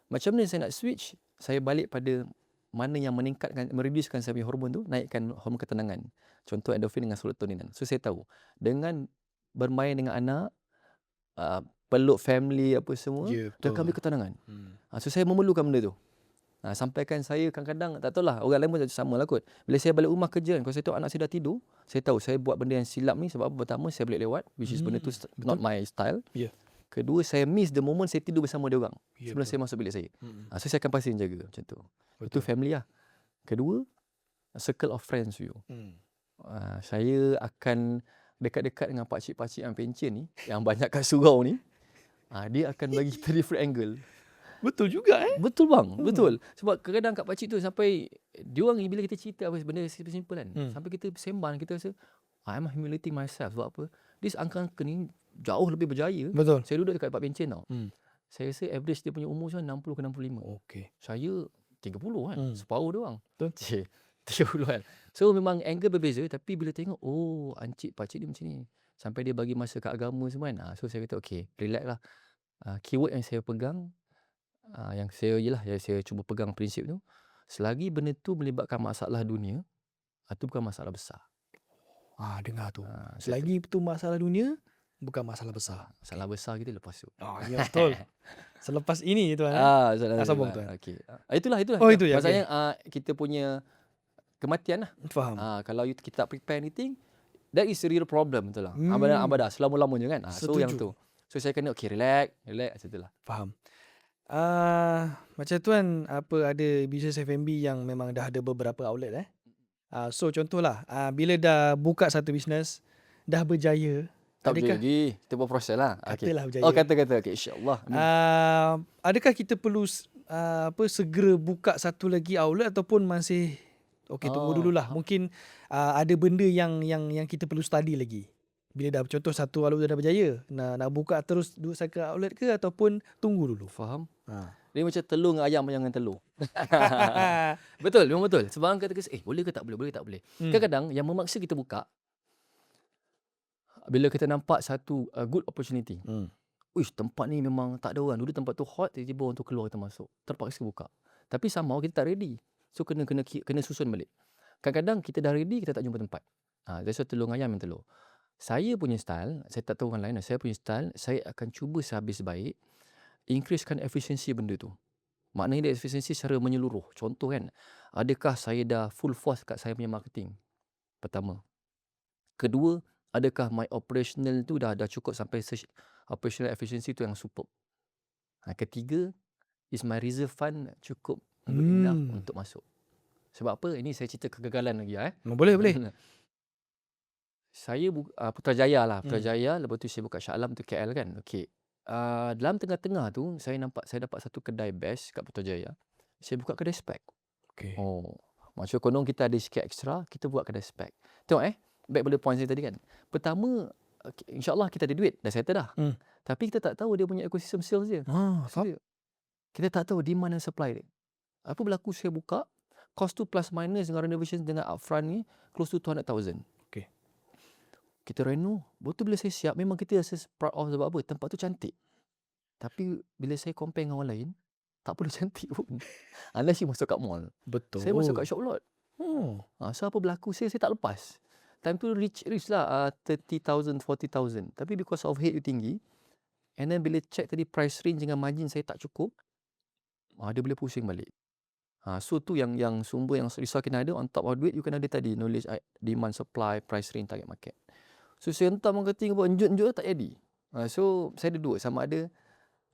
S1: macam mana saya nak switch? Saya balik pada mana yang meningkatkan, mereducekan saya punya hormon tu, naikkan hormon ketenangan. Contoh endorphin dengan serotonin. So saya tahu, dengan bermain dengan anak, peluk family apa semua, dia akan beri ketenangan. So saya memerlukan benda tu. Sampaikan saya kadang-kadang, tak tahulah, orang lain pun sama lah kot. Bila saya balik rumah kerja, kalau saya tahu anak saya dah tidur, saya tahu saya buat benda yang silap ni sebab pertama saya balik lewat, which is benda tu not my style. Kedua, saya miss the moment saya tidur bersama dia orang sebelum saya masuk bilik saya. So saya akan pastiin jaga macam tu. Itu family lah. Kedua, circle of friends you. Saya akan dekat-dekat dengan pakcik-pakcik yang pencen ni, yang banyak kat surau ni. Dia akan bagi kita different angle.
S2: Betul juga
S1: Betul bang, betul. Sebab kadang-kadang kat pakcik tu sampai diorang bila kita cerita apa benda simple kan. Sampai kita sembang, kita rasa I'm humiliating myself. Sebab apa? This angka-angka ni jauh lebih berjaya.
S2: Betul.
S1: Saya duduk dekat tempat bencin tau. Saya rasa average dia punya umur macam 60 ke 65.
S2: Okey.
S1: Saya 30 kan. Separuh dia orang.
S2: Betul.
S1: 30 kan. So memang angle berbeza. Tapi bila tengok, oh ancik pakcik dia macam ni. Sampai dia bagi masa kat agama semua kan. So saya kata okay, relax lah. Keyword yang saya pegang, yang saya cuba pegang prinsip tu, selagi benda tu melibatkan masalah dunia, itu bukan masalah besar.
S2: Dengar tu.
S1: Saya
S2: Selagi itu masalah dunia, bukan masalah besar.
S1: masalah besar kita lepas tu.
S2: Ya betul. Selepas ini tuan. Sambung tuan.
S1: Okay. Itulah.
S2: Oh, itu ya,
S1: Maksudnya kita punya kematian lah.
S2: Faham.
S1: Kalau kita tak prepare anything, that is a real problem, betul lah. Abadah selama-lamanya kan. So
S2: Setuju.
S1: yang tu. So saya kena okay, relax macam tu lah.
S2: Faham. Macam tuan ada bisnes F&B yang memang dah ada beberapa outlet so contohlah bila dah buka satu bisnes dah berjaya,
S1: Tak
S2: adakah
S1: lagi, kita buat proses lah.
S2: katalah berjaya.
S1: Oh kata. Okay, insyaAllah.
S2: Adakah kita perlu segera buka satu lagi outlet ataupun masih tunggu dululah. Mungkin ada benda yang kita perlu study lagi. Bila dah contoh satu outlet dah berjaya, nak buka terus dua second outlet ke ataupun tunggu dulu?
S1: Faham? Dia macam telur dengan ayam dengan telur. Betul, memang betul. Sebab orang kata, boleh ke tak boleh, boleh ke tak boleh. Kadang-kadang yang memaksa kita buka, bila kita nampak satu good opportunity. Uish, tempat ni memang tak ada orang. Dulu tempat tu hot, tiba-tiba orang tu keluar, kita masuk. Terpaksa buka. Tapi somehow kita tak ready. So kena susun balik. Kadang-kadang kita dah ready, kita tak jumpa tempat. That's why telur dengan ayam yang telur. Saya punya style, saya tak tahu orang lain, saya punya style, saya akan cuba sehabis baik increasekan efisiensi benda tu. Maknanya dia efisiensi secara menyeluruh. Contoh kan, adakah saya dah full force kat saya punya marketing? Pertama. Kedua, adakah my operational tu dah cukup sampai operational efficiency tu yang superb? Ketiga, is my reserve fund cukup enough untuk masuk? Sebab apa? Ini saya cerita kegagalan lagi
S2: Boleh.
S1: Saya Putrajaya lah. Putrajaya, lepas tu saya buka Shah Alam tu KL kan. Okey. Dalam tengah-tengah tu saya dapat satu kedai best kat Putrajaya. Saya buka kedai spek.
S2: Okey.
S1: Macam konon kita ada sikit extra, kita buat kedai spek. Tengok back pada point saya tadi kan. Pertama, insyaAllah kita ada duit, dah settle dah. Tapi kita tak tahu dia punya ekosistem sales dia. Kita tak tahu demand dan supply dia. Apa berlaku saya buka, cost tu plus minus dengan renovation dengan upfront ni close to 200,000.
S2: Okey.
S1: Kita reno, betul bila saya siap memang kita rasa proud of sebab apa? Tempat tu cantik. Tapi bila saya compare dengan orang lain, tak perlu cantik pun. Unless you masuk kat mall.
S2: Betul.
S1: Saya masuk kat shop lot. So apa berlaku? Saya tak lepas. Time tu reach lah 30,000, 40,000. Tapi because of hate you tinggi, and then bila check tadi price range dengan margin saya tak cukup, dia boleh pusing balik. So tu yang sumber yang risau kena ada. On top of duit, you kena ada tadi knowledge, demand, supply, price range, target market. So saya hentam marketing buat enjut tak jadi. So saya ada dua, sama ada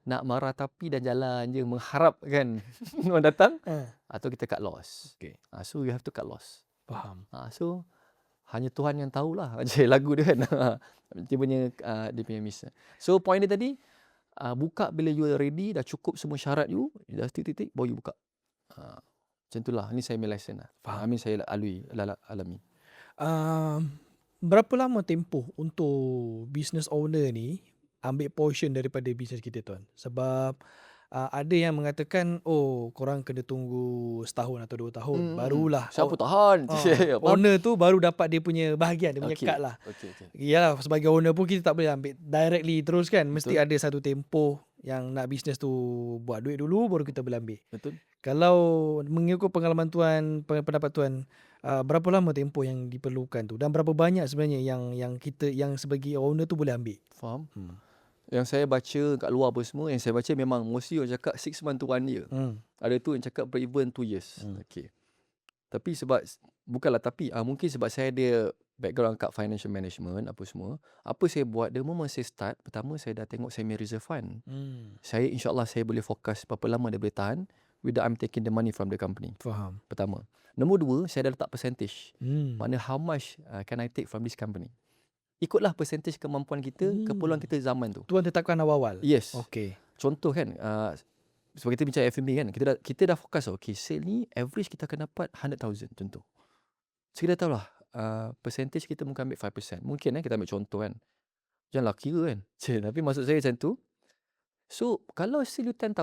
S1: nak marah tapi dan jalan je mengharap kan orang datang, atau kita cut loss.
S2: Okay.
S1: So you have to cut loss.
S2: Faham.
S1: So hanya Tuhan yang tahulah macam lagu dia kan. Dia punya miss. So point dia tadi, buka bila you are ready, dah cukup semua syarat you, dah titik-titik baru you buka. Macam itulah. Ini saya punya lesson lah.
S2: Faham.
S1: Saya alami.
S2: Berapa lama tempoh untuk business owner ni ambil portion daripada bisnes kita tuan? Sebab ada yang mengatakan korang kena tunggu setahun atau 2 tahun barulah
S1: siapa tahan
S2: owner tu baru dapat dia punya bahagian, dia punya cut lah.
S1: Okay.
S2: Yalah, sebagai owner pun kita tak boleh ambil directly terus kan. Mesti ada satu tempoh yang nak bisnes tu buat duit dulu baru kita boleh ambil.
S1: Betul.
S2: Kalau mengikut pengalaman tuan, pendapat tuan, berapa lama tempoh yang diperlukan tu dan berapa banyak sebenarnya yang sebagai owner tu boleh ambil?
S1: Faham? Yang saya baca kat luar apa semua, yang saya baca memang mostly orang cakap 6 months to 1 year. Ada tu yang cakap break even 2 years. Okay. Tapi mungkin sebab saya ada background kat financial management apa semua, apa saya buat, the moment saya start, pertama saya dah tengok saya punya reserve fund. Saya insyaAllah saya boleh fokus berapa lama dia boleh tahan without I'm taking the money from the company.
S2: Faham.
S1: Pertama. Nombor 2, saya dah letak percentage. Mana how much can I take from this company. Ikutlah percentage kemampuan kita, keperluan kita zaman tu.
S2: Tuan tetapkan awal-awal?
S1: Yes.
S2: Okay.
S1: Contoh kan, sebab kita bincang F&B kan, kita dah fokus okay, sale ni average kita akan dapat 100,000 contoh. So kita tahu lah percentage kita mungkin ambil 5%. Mungkin kita ambil contoh kan. Janganlah kira kan. Tapi maksud saya macam tu. So kalau sale you 10,000,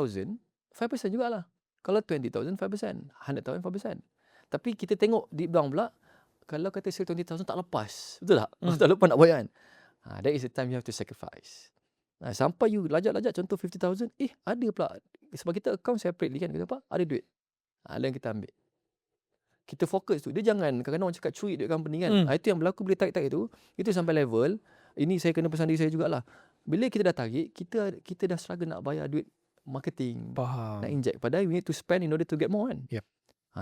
S1: 5% jugalah. Kalau 20,000, 5%. 100,000, 5%. Tapi kita tengok deep down pula, kalau kata sale 20,000 tak lepas. Betul tak? Tak lepas nak bayar kan. That is the time you have to sacrifice. Sampai you lajak-lajak contoh 50,000, ada pula. Sebab kita account separately kan. Kita apa? Ada duit. Dan kita ambil. Kita fokus tu. Dia jangan kadang-kadang orang cakap curi duit company kan. Itu yang berlaku bila tarik-tarik tu. Itu sampai level, ini saya kena pesan diri saya jugalah. Bila kita dah tarik, kita dah struggle nak bayar duit marketing.
S2: Faham.
S1: Nak inject. Padahal we need to spend in order to get more kan.
S2: Yep.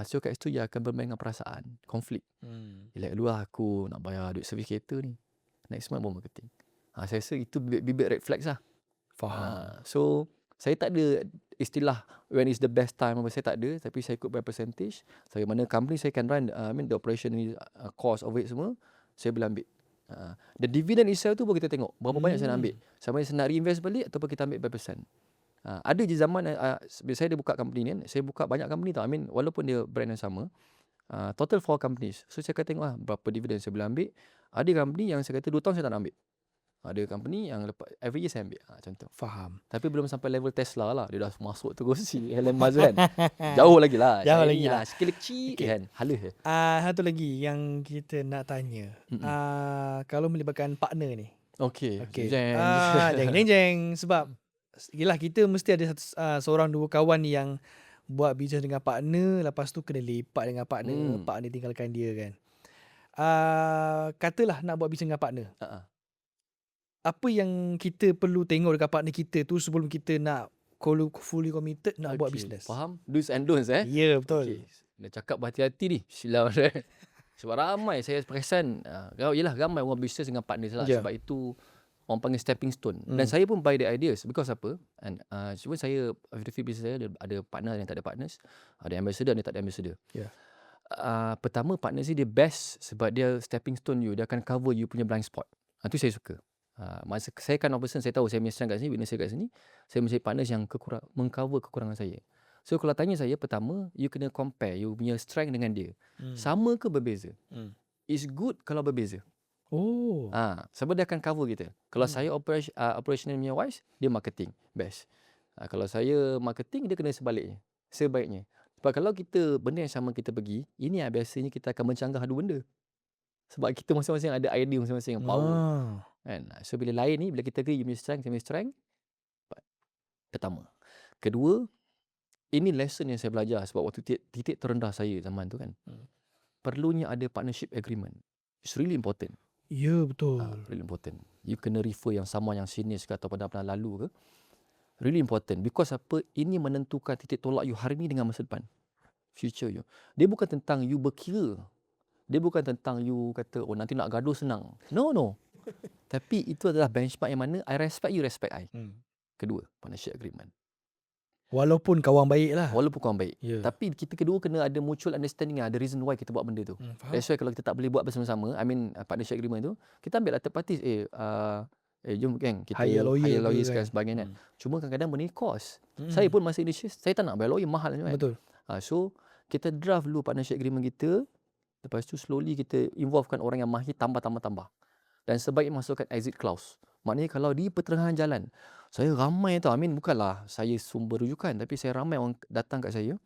S1: So kat situ dia akan bermain dengan perasaan. Konflik. Dulu aku nak bayar duit servis kereta ni. Next month baru marketing. Saya rasa itu bibit red flags lah.
S2: Faham.
S1: So saya tak ada istilah when is the best time, saya tak ada, tapi saya ikut by percentage. Saya mana company saya can run, the operation cost of it semua, saya boleh ambil. The dividend itself tu pun kita tengok berapa banyak saya nak ambil. Sama ada saya nak reinvest balik ataupun kita ambil by percent. Ada je zaman bila saya buka company ni, saya buka banyak company tau. Walaupun dia brand yang sama, total 4 companies. So saya akan tengok berapa dividend saya boleh ambil. Ada company yang saya kata 2 tahun saya tak nak ambil. Ada company yang lepas every year saya ambil. Contoh.
S2: Faham.
S1: Tapi belum sampai level Tesla lah. Dia dah masuk terus si Elon Musk kan. Jauh lagi lah.
S2: Jauh lagi lah.
S1: Sikit kecil kan. Halus.
S2: Satu lagi yang kita nak tanya. Kalau melibatkan partner ni.
S1: Okay.
S2: Jeng. Sebab yelah kita mesti ada seorang dua kawan yang buat bisnes dengan partner. Lepas tu kena lipat dengan partner. Partner tinggalkan dia kan. Katalah nak buat bisnes dengan partner. Apa yang kita perlu tengok dekat partner kita tu sebelum kita nak fully committed nak buat bisnes?
S1: Faham? Do's and don'ts
S2: Ya, betul.
S1: Dah cakap berhati-hati ni. Bismillahirrahmanirrahim. Sebab ramai saya perasan, yelah ramai orang bisnes dengan partner lah. Sebab itu orang panggil stepping stone. Dan saya pun buy the ideas. Because apa? Cuma saya, 50 bisnes saya ada partner yang tak ada partners. Ada ambassador dan tak ada ambassador. Pertama, partner dia best sebab dia stepping stone you. Dia akan cover you punya blind spot. Itu saya suka. Masa saya kan person, saya tahu saya punya strength kat sini, weakness saya kat sini. Saya mencari partners yang mengcover kekurangan saya. So kalau tanya saya, pertama you kena compare you punya strength dengan dia. Sama ke berbeza? It's good kalau berbeza. Sebab dia akan cover kita. Kalau saya operational punya wise, dia marketing best. Kalau saya marketing, dia kena sebaiknya. Sebab kalau kita benda yang sama kita pergi, ini biasanya kita akan mencanggah dua benda. Sebab kita masing-masing ada idea masing-masing yang power. Kan? So bila lain ni, bila kita agree you punya strength, saya punya strength. Pertama. Kedua, ini lesson yang saya belajar sebab waktu titik terendah saya zaman tu kan. Perlunya ada partnership agreement. It's really important.
S2: Ya, betul.
S1: Really important. You kena refer yang sama yang senior ke atau pernah lalu ke. Really important. Because apa? Ini menentukan titik tolak you hari ni dengan masa depan. Future you. Dia bukan tentang you berkira. Dia bukan tentang you kata, nanti nak gaduh senang. No. Tapi itu adalah benchmark yang mana I respect you, respect I. Kedua, partnership agreement.
S2: Walaupun kawan baik lah.
S1: Walaupun kawan baik. Tapi kita kedua kena ada mutual understanding, ada reason why kita buat benda tu. That's why kalau kita tak boleh buat bersama-sama, partnership agreement tu, kita ambil lah third parties. Jom geng, kita hire lawyers dan sebagainya. Cuma kadang-kadang benda ni cost. Saya pun masa Indonesia, saya tak nak bayar lawyer, mahal kan.
S2: Betul.
S1: So, kita draft dulu partnership agreement kita. Lepas tu slowly kita involvekan orang yang mahir tambah. Dan sebaiknya masukkan exit clause. Maknanya kalau di pertengahan jalan, saya ramai tau. Bukanlah saya sumber rujukan, tapi saya ramai orang datang kat saya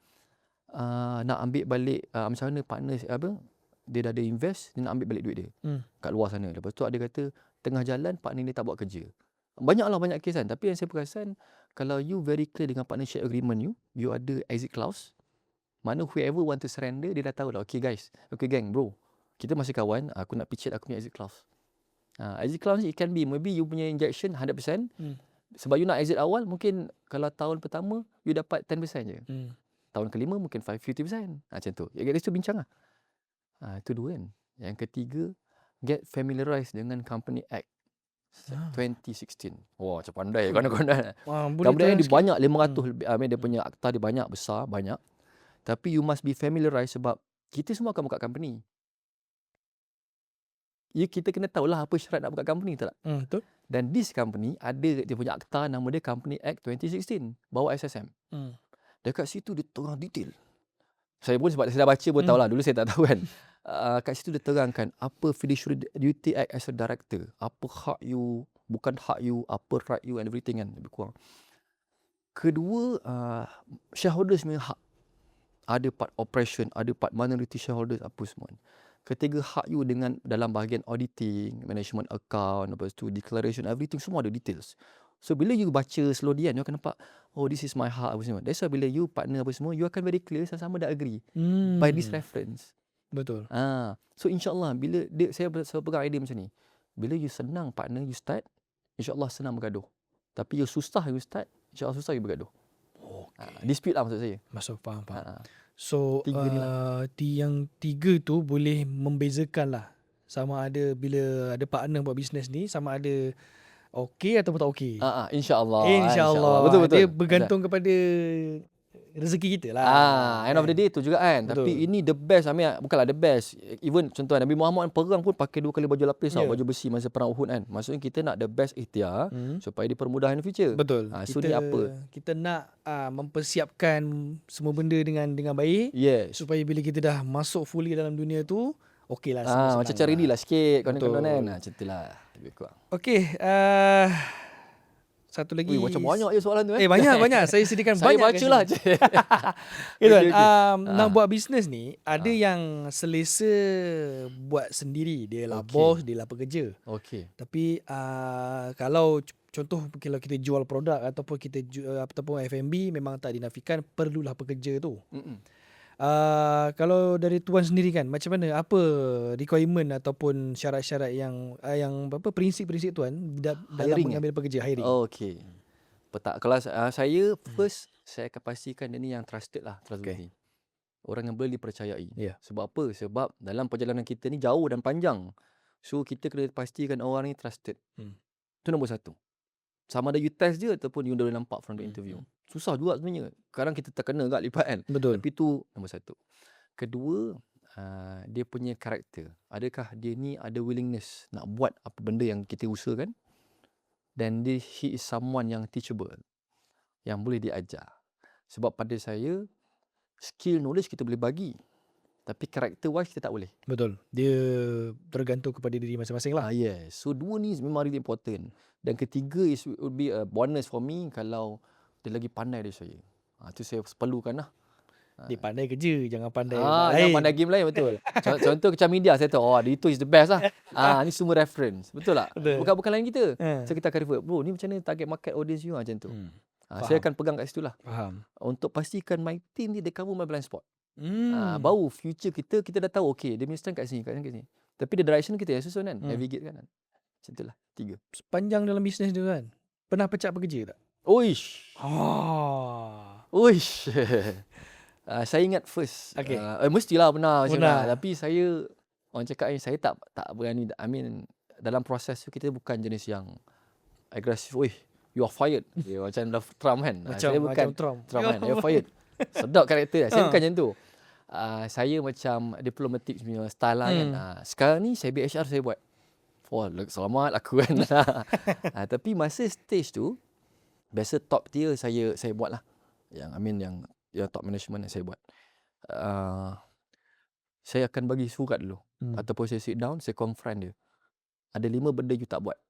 S1: nak ambil balik macam mana partner dia dah ada invest, dia nak ambil balik duit dia kat luar sana. Lepas tu ada kata tengah jalan partner dia tak buat kerja. Banyak kes kan. Tapi yang saya perasan, kalau you very clear dengan partnership agreement you ada exit clause. Mana whoever want to surrender, dia dah tahu lah. Okay guys, okay gang, bro, kita masih kawan, aku nak pitch aku punya exit clause. Exit clause it can be, maybe you punya injection 100%. Sebab you nak exit awal, mungkin kalau tahun pertama, you dapat 10% je. Tahun kelima mungkin 50%. Macam tu. Kat situ bincang lah. Itu dua kan. Yang ketiga, get familiarized dengan Company Act 2016. Wah, macam pandai kawan-kawan. Company Act dia banyak, 500 lebih. Dia punya akta dia besar, banyak. Tapi you must be familiarized sebab kita semua akan buka company. kita kena tahulah apa syarat nak buka company, betul tak?
S2: Betul.
S1: Dan this company ada dia punya akta, nama dia Company Act 2016, bawa SSM. Dekat situ dia terang detail. Saya pun sebab saya dah baca pun tahulah, dulu saya tak tahu kan. Kat situ dia terangkan apa fiduciary duty act as a director, apa hak you, bukan hak you, apa right you and everything kan, lebih kurang. Kedua, shareholders punya hak. Ada part operation, ada part minority shareholders, apa semua. Ketiga, hak you dengan dalam bahagian auditing, management account, lepas tu declaration, everything semua ada details. So bila you baca slowly kan, you akan nampak, oh this is my hak apa semua. That's why bila you partner apa semua, you akan very clear sama-sama dah agree by this reference.
S2: Betul.
S1: So insyaAllah bila saya pegang idea macam ni. Bila you senang partner, you start, insyaAllah senang bergaduh. Tapi you susah you start, insyaAllah susah you bergaduh. Dispute lah maksud saya.
S2: Masuk, faham. So
S1: Tiga ni lah.
S2: yang tiga tu boleh membezakan lah, sama ada bila ada partner buat bisnes ni, sama ada okey ataupun tak okey.
S1: InsyaAllah.
S2: InsyaAllah.
S1: Betul-betul.
S2: Dia bergantung kepada rezeki kita lah.
S1: End of the day tu juga kan.
S2: Betul.
S1: Tapi ini the best. Bukanlah the best. Even contoh Nabi Muhammad perang pun pakai 2 kali baju lapis tau, baju besi masa perang Uhud kan. Maksudnya kita nak the best ikhtiar supaya dipermudah in the future.
S2: Betul.
S1: So ni apa?
S2: Kita nak mempersiapkan semua benda dengan baik.
S1: Yes.
S2: Supaya bila kita dah masuk fully dalam dunia tu, okey lah.
S1: Macam cari ready lah sikit. Konon-konon kan. Macam tu lah. Lebih kurang.
S2: Okey. Satu lagi.
S1: Macam banyak je soalan tu.
S2: Banyak. Saya sediakan
S1: saya
S2: banyak.
S1: baca lah.
S2: Okay. Nak buat bisnes ni, ada yang selesa buat sendiri. Dia lah bos, dia lah pekerja.
S1: Okay.
S2: Tapi kalau contoh kalau kita jual produk ataupun kita ataupun F&B, memang tak dinafikan perlulah pekerja tu. Kalau dari tuan sendiri kan, macam mana, apa requirement ataupun syarat-syarat yang apa prinsip-prinsip tuan dalam mengambil pekerja hiring?
S1: Okay. Kalau saya first saya akan pastikan dia ni yang trusted lah, trustworthy. Orang yang boleh dipercayai. Sebab apa? Sebab dalam perjalanan kita ni jauh dan panjang. So kita kena pastikan orang ni trusted. Itu nombor satu. Sama ada you test dia ataupun you dah nampak from the interview. Susah juga sebenarnya. Sekarang kita terkena kat lipat kan.
S2: Betul.
S1: Tapi tu nombor satu. Kedua, dia punya karakter. Adakah dia ni ada willingness nak buat apa benda yang kita usahakan. Dan he is someone yang teachable. Yang boleh diajar. Sebab pada saya, skill knowledge kita boleh bagi. Tapi karakter wise kita tak boleh.
S2: Betul. Dia tergantung kepada diri masing-masing lah.
S1: Yes. So dua ni memang really important. Dan ketiga would be a bonus for me kalau dia lagi pandai dari saya. Itu saya perlukan lah.
S2: Dia pandai kerja, jangan pandai
S1: jangan pandai game lain, betul. Contoh macam media, saya tahu, itu is the best lah. Ni semua reference. Betul tak? Bukan lain kita. So kita akan refer, bro, ni macam mana target market audience you macam tu. Saya akan pegang kat situ lah.
S2: Faham.
S1: Untuk pastikan my team ni, dia cover my blind spot. Baru future kita dah tahu, okay, dia punya stand kat sini, kat sini. Tapi the direction kita yang susun kan, navigate kan. Macam tu lah, 3.
S2: Sepanjang dalam bisnes tu kan, pernah pecat pekerja tak?
S1: Uish. Saya ingat first.
S2: Okay.
S1: Mestilah pernah. Tapi saya, orang cakap ni, saya tak berani. I mean, dalam proses tu kita bukan jenis yang agresif. You are fired. Macam Trump kan. Saya bukan
S2: Trump
S1: kan. You are fired. Sedap karakter. Saya bukan macam tu. Saya macam diplomatic punya style lah kan. Sekarang ni saya BHR saya buat. Selamat aku kan. Tapi masa stage tu, biasa top tier saya buat lah. Yang top management yang saya buat. Saya akan bagi surat dulu. Ataupun saya sit down, saya confront dia. Ada 5 benda you tak buat.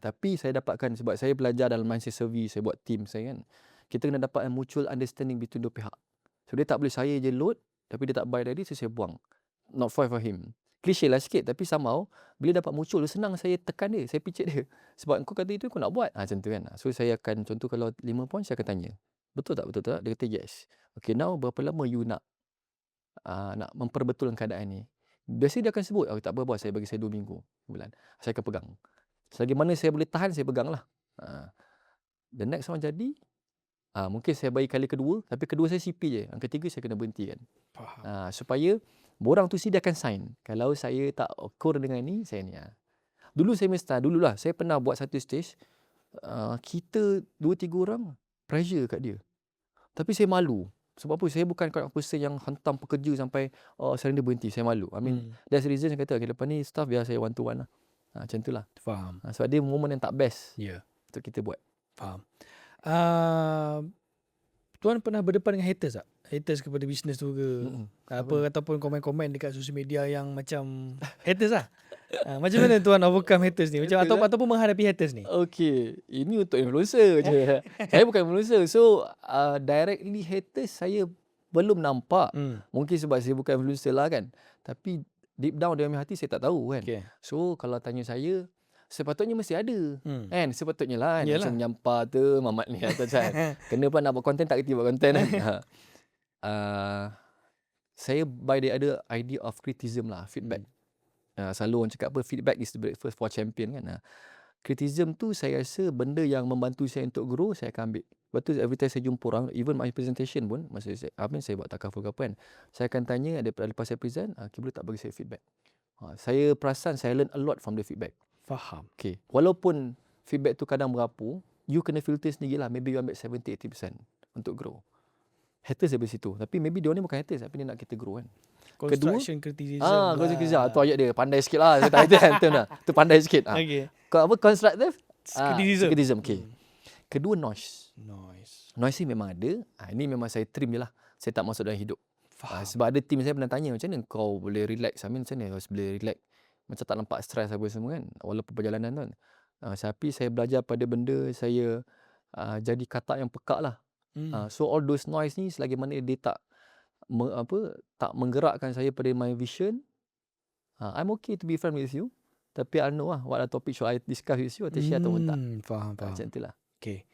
S1: Tapi saya dapatkan, sebab saya belajar dalam mindset survey, saya buat team saya kan. Kita kena dapat mutual understanding between dua pihak. So dia tak boleh saya je load, tapi dia tak buy dari, so saya buang. Not fair for him. Cliche lah sikit, tapi somehow bila dapat muncul, senang saya tekan dia, saya picit dia. Sebab kau kata itu kau nak buat. Macam tu kan. So saya akan, contoh kalau 5 poin, saya akan tanya. Betul tak? Dia kata yes. Okay, now berapa lama you nak memperbetulkan keadaan ni? Biasanya dia akan sebut, tak apa bos, saya bagi saya 2 minggu, bulan. Saya akan pegang. Selagi mana saya boleh tahan, saya pegang lah. The next one jadi, mungkin saya bagi kali kedua, tapi kedua saya CP je. Yang ketiga saya kena berhenti kan. Supaya borang tu dia akan sign. Kalau saya tak akur dengan ni, saya ni. Dulu saya pernah buat satu stage, kita 2-3 orang pressure kat dia. Tapi saya malu. Sebab apa? Saya bukan kind of person yang hantam pekerja sampai surrender berhenti. Saya malu. I mean, that's the reason saya kata, okay, lepas ni staff biar saya one to one lah. Macam tu lah.
S2: Faham.
S1: Sebab dia momen yang tak best
S2: Ya.
S1: untuk kita buat.
S2: Faham. Tuan pernah berdepan dengan haters tak? Haters kepada bisnes tu ke? Apa ataupun komen-komen dekat sosial media yang macam haters lah. Macam mana tuan overcome haters ni? Macam ataupun menghadapi haters ni?
S1: Okay, ini untuk influencer je. Saya bukan influencer. So, directly haters saya belum nampak. Mungkin sebab saya bukan influencer lah kan. Tapi deep down dalam hati saya tak tahu kan.
S2: Okay.
S1: So, kalau tanya saya, sepatutnya mesti ada. Kan? Sepatutnya lah kan.
S2: Yalah.
S1: Macam menyampah tu, Mamat ni atau kan. Kena pula nak buat konten, tak kerti buat konten kan. Saya by the other idea of criticism lah, feedback. Selalu orang cakap apa, feedback is the breakfast for champion kan. Criticism tu saya rasa benda yang membantu saya untuk grow, saya akan ambil. Betul, every time saya jumpa orang, even my presentation pun, masa saya buat takaful ke apa kan, saya akan tanya, lepas saya present, boleh tak bagi saya feedback. Saya perasan saya learn a lot from the feedback.
S2: Faham.
S1: Okay. Walaupun feedback tu kadang berapu, you kena filter sendiri lah. Maybe you ambil 70-80% untuk grow. Haters dari situ. Tapi maybe dia ni bukan haters, tapi dia nak kita grow kan.
S2: Construction criticism.
S1: Construction criticism. Tu ayat dia. Pandai sikit lah. Saya tak haters kan. Tu pandai sikit.
S2: Okay.
S1: Apa? Constructive?
S2: Criticism.
S1: Okay. Kedua, noise. Noise ni memang ada. Ini memang saya trim je lah. Saya tak masuk dalam hidup. Sebab ada team saya pernah tanya, macam mana kau boleh relax? I mean, macam mana kau boleh relax? Macam tak nampak stres apa semua kan. Walaupun perjalanan tu kan. Tapi saya belajar pada benda, saya jadi katak yang pekak lah. So all those noise ni, selagi mana dia tak menggerakkan saya pada my vision, I'm okay to be friend with you. Tapi I know lah what are topic should I discuss with you atau share ataupun tak.
S2: Faham.
S1: Macam tu lah.
S2: Okay.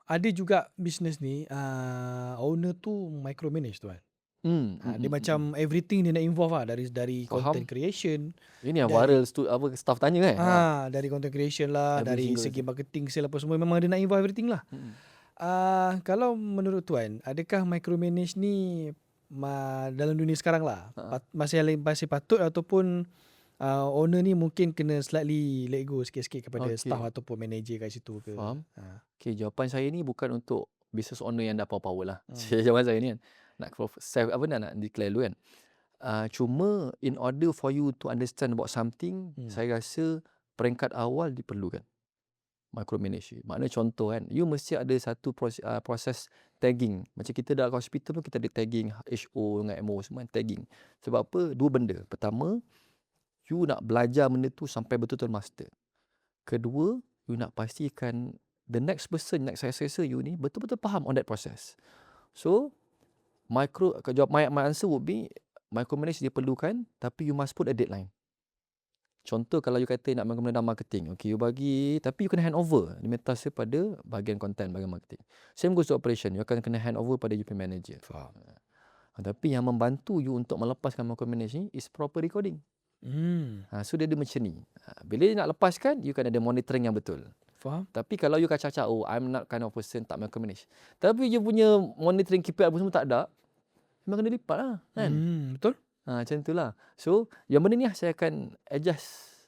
S2: Ada juga bisnes ni, owner tu micromanage tuan. Dia macam everything dia nak involve lah. Dari content creation.
S1: Ini yang viral staff tanya kan.
S2: Dari content creation lah, dari segi marketing, sale apa semua. Memang dia nak involve everything lah. Kalau menurut tuan, adakah micromanage ni dalam dunia sekarang lah masih patut, ataupun owner ni mungkin kena slightly let go sikit-sikit kepada staff ataupun manager kat situ ke?
S1: Faham. Okay, jawapan saya ni bukan untuk business owner yang dah power lah. Jawapan saya ni kan, nak declare dulu kan. Cuma in order for you to understand about something, saya rasa peringkat awal diperlukan micromanage. Maknanya contoh kan, you mesti ada satu proses tagging. Macam kita dalam hospital pun kita ada tagging HO dengan MO semua tagging. Sebab apa? Dua benda. Pertama, you nak belajar benda tu sampai betul-betul master. Kedua, you nak pastikan the next person, next successor you ni betul-betul faham on that process. So, my answer would be, micromanage diperlukan, tapi you must put a deadline. Contoh kalau you kata nak menggunakan marketing, okay, you bagi, tapi you kena hand over limitasi pada bahagian content, bahagian marketing. Same goes to operation, you akan kena hand over pada you punya manager.
S2: Faham.
S1: Tapi yang membantu you untuk melepaskan micromanage ni is proper recording. So dia ada macam ni. Bila dia nak lepaskan, you kan ada monitoring yang betul.
S2: Faham.
S1: Tapi kalau you kacau-kacau, I'm not kind of person tak micromanage. Tapi you punya monitoring KPI apa semua tak ada, memang kena lipat lah kan.
S2: Betul.
S1: Macam tu lah. So yang benda ni saya akan adjust.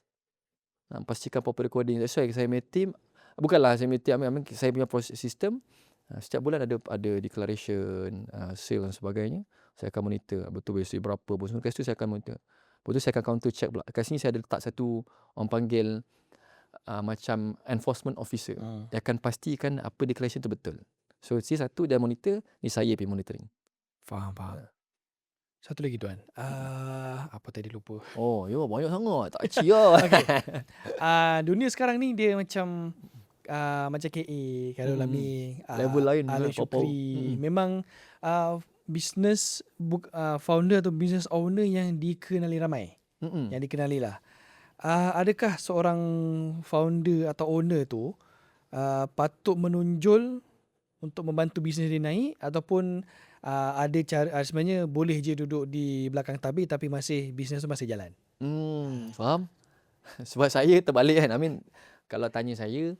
S1: Pastikan proper recording. That's why saya punya team, bukanlah saya punya team, saya punya proses sistem, setiap bulan ada declaration, sale dan sebagainya. Saya akan monitor betul besi berapa pun. Lepas tu saya akan monitor. Lepas tu saya akan counter check pula. Kat sini saya ada letak satu, orang panggil macam enforcement officer. Dia akan pastikan apa declaration tu betul. So si satu dia monitor, ni saya punya monitoring.
S2: Faham. Satu lagi tuan. Apa tadi lupa.
S1: Oh, ya banyak sangat. Tak kecil lah.
S2: Okay. Dunia sekarang ni dia macam KA, Khairul Lami,
S1: level lain.
S2: Alif Syukri. Memang business founder atau business owner yang dikenali ramai. Yang dikenali lah. Adakah seorang founder atau owner tu patut menonjol untuk membantu bisnes dia naik, ataupun ada cara sebenarnya boleh je duduk di belakang tabir tapi bisnes tu masih jalan?
S1: Faham? Sebab saya terbalik kan. I mean, kalau tanya saya,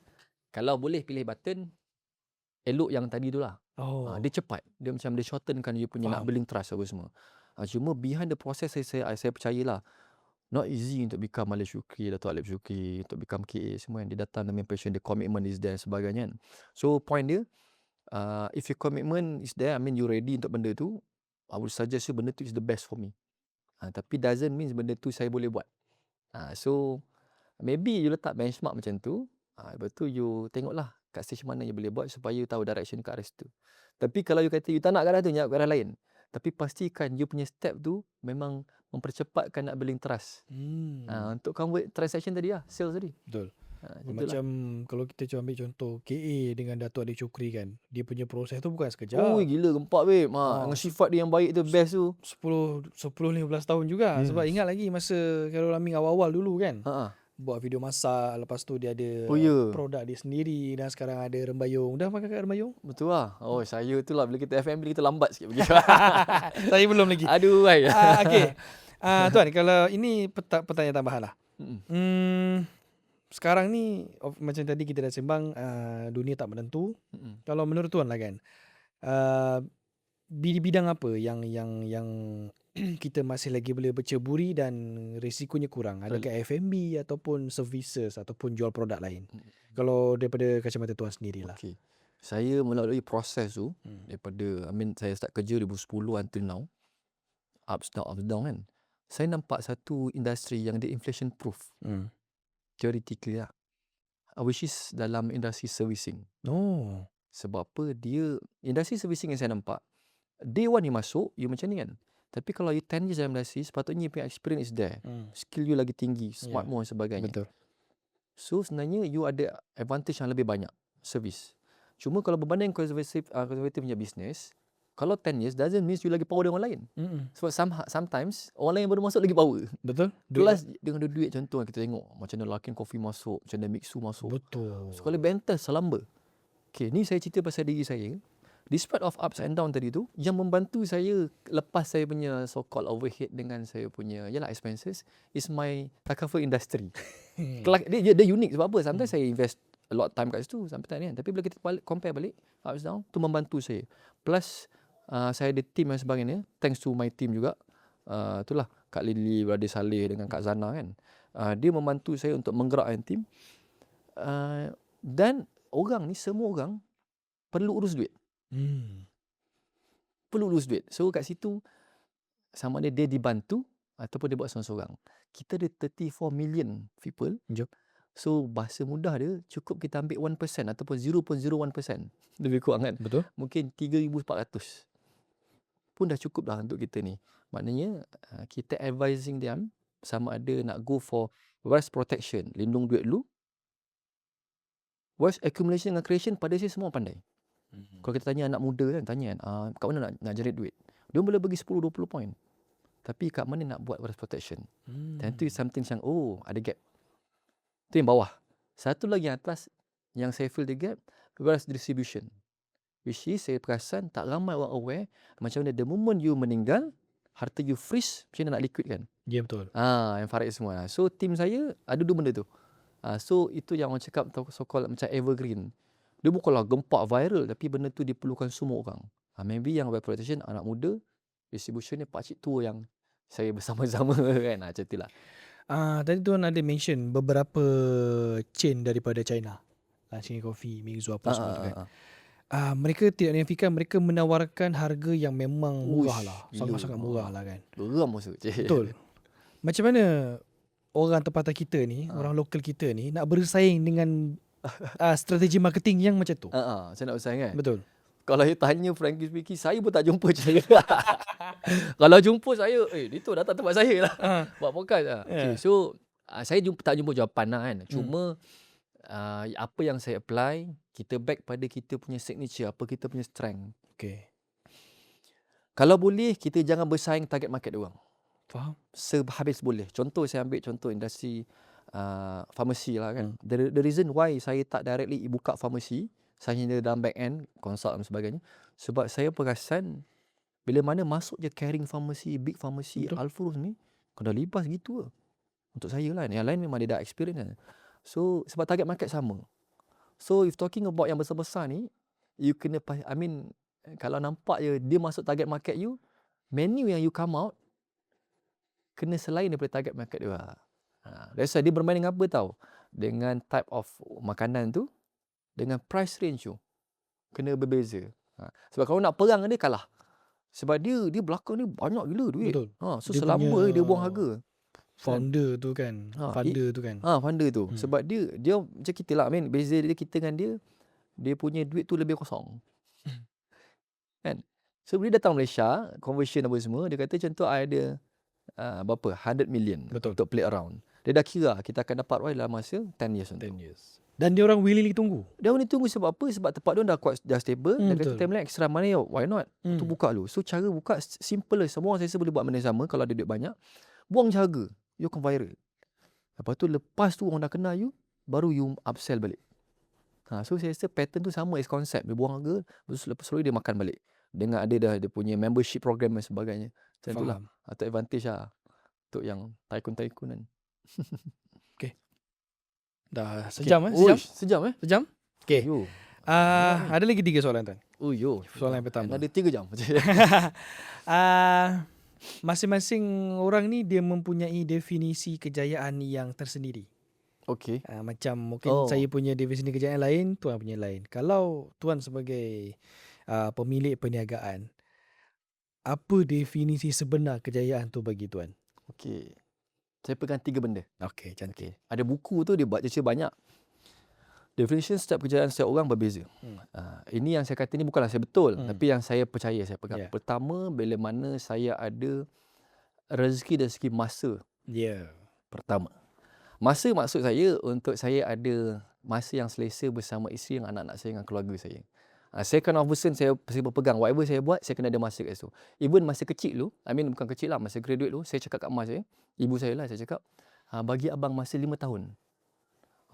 S1: kalau boleh pilih button, elok yang tadi tu lah. Dia cepat. Dia macam dia shortenkan you punya nak building trust apa semua. Cuma behind the process saya percayalah, not easy untuk become Alif Syukri, Dato' Alif Syukri, untuk become KA semua yang dia datang dengan passion, dia commitment is there sebagainya kan. So point dia, If your commitment is there, I mean you ready untuk benda tu, I would suggest you benda tu is the best for me. Tapi doesn't mean benda tu saya boleh buat. So maybe you letak benchmark macam tu, lepas tu you tengoklah kat stage mana you boleh buat supaya you tahu direction kat arah situ. Tapi kalau you kata you tak nak kat arah tu, nak kat arah lain. Tapi pastikan you punya step tu memang mempercepatkan nak building trust. Untuk convert transaction tadi lah, sales tadi.
S2: Betul.
S1: Macam
S2: Macam kalau kita cuba ambil contoh KA dengan Datuk Adik Chokri kan, dia punya proses tu bukan sekejap.
S1: Ui gila gempak babe. Dengan sifat dia yang baik tu, best tu.
S2: 10-15 tahun juga. Sebab ingat lagi masa Carol Aming awal-awal dulu kan. Buat video masak, lepas tu dia ada produk dia sendiri, dan sekarang ada Rembayung. Dah makan kat Rembayung?
S1: Betul lah. Saya tu lah bila kita FMB kita lambat sikit pergi.
S2: Saya belum lagi.
S1: Aduh hai.
S2: Okay. Tuan, kalau ini pertanyaan tambahan lah. Sekarang ni macam tadi kita dah sembang, dunia tak menentu. Kalau menurut tuan lah kan, bidang apa yang kita masih lagi boleh berceburi dan risikonya kurang? Adakah F&B ataupun services ataupun jual produk lain? Kalau daripada kacamata tuan sendirilah.
S1: Okay. Saya melalui proses tu daripada saya start kerja 2010 until now, ups down kan. Saya nampak satu industri yang dia inflation proof. Theoretically lah. Which is dalam industri servicing. Sebab apa? Dia industri servicing yang saya nampak, day one you masuk, you macam ni kan. Tapi kalau you 10 years dalam industri, sepatutnya you punya experience is there. Skill you lagi tinggi, smart more dan sebagainya.
S2: Betul.
S1: So sebenarnya you ada advantage yang lebih banyak, service. Cuma kalau berbanding konservatif punya business, kalau 10 years doesn't mean you lagi power dengan orang lain. Sebab sometimes orang lain baru masuk lagi power.
S2: Betul.
S1: Plus dengan duit contoh kita tengok macam mana Larkin Coffee masuk, macam mana Mixu masuk.
S2: Betul.
S1: Sekali Bentes Selamba. Okay, ni saya cerita pasal diri saya. Despite of ups and down tadi tu, yang membantu saya lepas saya punya so-called overhead dengan saya punya expenses is my takaful industry. dia unik sebab apa? Sometimes saya invest a lot time kat situ sampai tak ni kan. Tapi bila kita compare balik ups down, tu membantu saya. Plus saya ada team dan sebagainya. Thanks to my team juga. Itulah Kak Lily, Brother Saleh dengan Kak Zana kan. Dia membantu saya untuk menggerakkan team. Dan orang ni, semua orang perlu urus duit. Perlu urus duit. So kat situ sama ada dia dibantu ataupun dia buat seorang-seorang. Kita ada 34 million people. So bahasa mudah dia cukup kita ambil 1% ataupun 0.01%. Lebih kurang kan.
S2: Betul.
S1: Mungkin 3,400 pun dah cukup dah untuk kita ni. Maknanya kita advising dia sama ada nak go for wealth protection, lindung duit dulu. Wealth accumulation dengan creation pada saya semua pandai. Kalau kita tanya anak muda kan, tanya kan, kat mana nak generate duit? Dia boleh bagi 10-20 point. Tapi kat mana nak buat wealth protection? Dan itu something yang, ada gap. Itu yang bawah. Satu lagi yang atas, yang saya feel the gap, wealth distribution. Which is, saya perasan tak ramai orang aware, macam mana the moment you meninggal, harta you freeze, macam mana nak liquid kan?
S2: Ya, betul.
S1: Yang farid semua. So, team saya ada dua benda tu. So, itu yang orang cakap so-called macam evergreen. Dia bukanlah gempak viral, tapi benda tu diperlukan semua orang. Maybe yang wealth protection, anak muda, distribution ni pakcik tua yang saya bersama-sama kan. Macam itulah.
S2: Tadi tuan ada mention beberapa chain daripada China. Luckin Coffee, Mingzu apa semua tu kan. Mereka tidak nafikan, mereka menawarkan harga yang memang murah lah. Sangat-sangat murah lah kan.
S1: Geram maksud.
S2: Betul. Macam mana orang tempatan kita ni, orang lokal kita ni nak bersaing dengan strategi marketing yang macam tu?
S1: Saya nak bersaing kan?
S2: Betul.
S1: Kalau saya tanya frankly speaking, saya pun tak jumpa cara. Kalau jumpa saya, dia tu datang tempat saya lah. Buat podcast lah. Okay, so, saya tak jumpa jawapan lah kan. Cuma, apa yang saya apply, kita back pada kita punya signature, apa kita punya strength.
S2: Okay.
S1: Kalau boleh, kita jangan bersaing target market orang.
S2: Faham?
S1: Sehabis boleh. Contoh, saya ambil contoh industri pharmacy lah kan. The reason why saya tak directly buka pharmacy, saya hanya dalam back end, consult dan sebagainya. Sebab saya perasan, bila mana masuk je caring pharmacy, big pharmacy, Alfurus ni, kena libas gitu lah. Untuk saya lah. Yang lain memang dia dah experience kan. So, sebab target market sama. So, if talking about yang besar-besar ni, you kena, kalau nampak je dia masuk target market you, menu yang you come out, kena selain daripada target market dia. That's why dia bermain dengan apa tau? Dengan type of makanan tu, dengan price range tu. kena berbeza. Sebab kalau nak perang dengan dia kalah. Sebab dia belakang ni banyak gila duit.
S2: Betul.
S1: So
S2: Dia
S1: selamba
S2: punya
S1: dia buang harga.
S2: founder tu kan. Funder tu kan.
S1: Funder tu. Sebab dia macam kita lah, beza dia kita dengan dia punya duit tu lebih kosong. Kan? So dia datang Malaysia, conversion apa semua, dia kata contoh I ada berapa? 100 million untuk play around. Dia dah kira kita akan dapat dalam masa 10 years.
S2: 10 years. Dan dia orang willingly tunggu.
S1: Dia orang ni tunggu sebab apa? Sebab tempat dia dah stable. Dia kata time lain extra money, why not? Tu buka dulu. So cara buka simple lah. Semua orang saya boleh buat benda sama kalau ada duit banyak. Buang je harga. You akan viral. Lepas tu lepas tu orang dah kenal you, baru you upsell balik. So saya rasa pattern tu sama as konsep. Dia buang harga, lepas tu dia makan balik. Dengan ada dia punya membership program dan sebagainya. Macam tu lah. Atau advantage lah. Untuk yang tycoon-tycoon kan.
S2: Okay. Dah sejam Sejam? Sejam? Okay. Ada lagi 3 soalan tuan.
S1: Soalan
S2: yang pertama.
S1: Ada 3 jam.
S2: Masing-masing orang ni dia mempunyai definisi kejayaan yang tersendiri.
S1: Okay.
S2: Macam mungkin saya punya definisi kejayaan lain, tuan punya lain. Kalau tuan sebagai pemilik perniagaan, apa definisi sebenar kejayaan tu bagi tuan?
S1: Okay. Saya pegang 3 benda.
S2: Okay, cantik.
S1: Ada buku tu dia buat cerita banyak. Definition setiap kejayaan setiap orang berbeza. Ini yang saya kata ni bukanlah saya betul, tapi yang saya percaya saya pegang. Pertama, bila mana saya ada rezeki dari segi masa. Pertama. Masa maksud saya untuk saya ada masa yang selesa bersama isteri dan anak-anak saya dengan keluarga saya. Saya kind of person, saya berpegang whatever saya buat, saya kena ada masa kat situ. Even masa kecil tu, bukan kecil lah, masa graduate tu, saya cakap kat mak saya, ibu saya lah, saya cakap, bagi abang masa 5 tahun.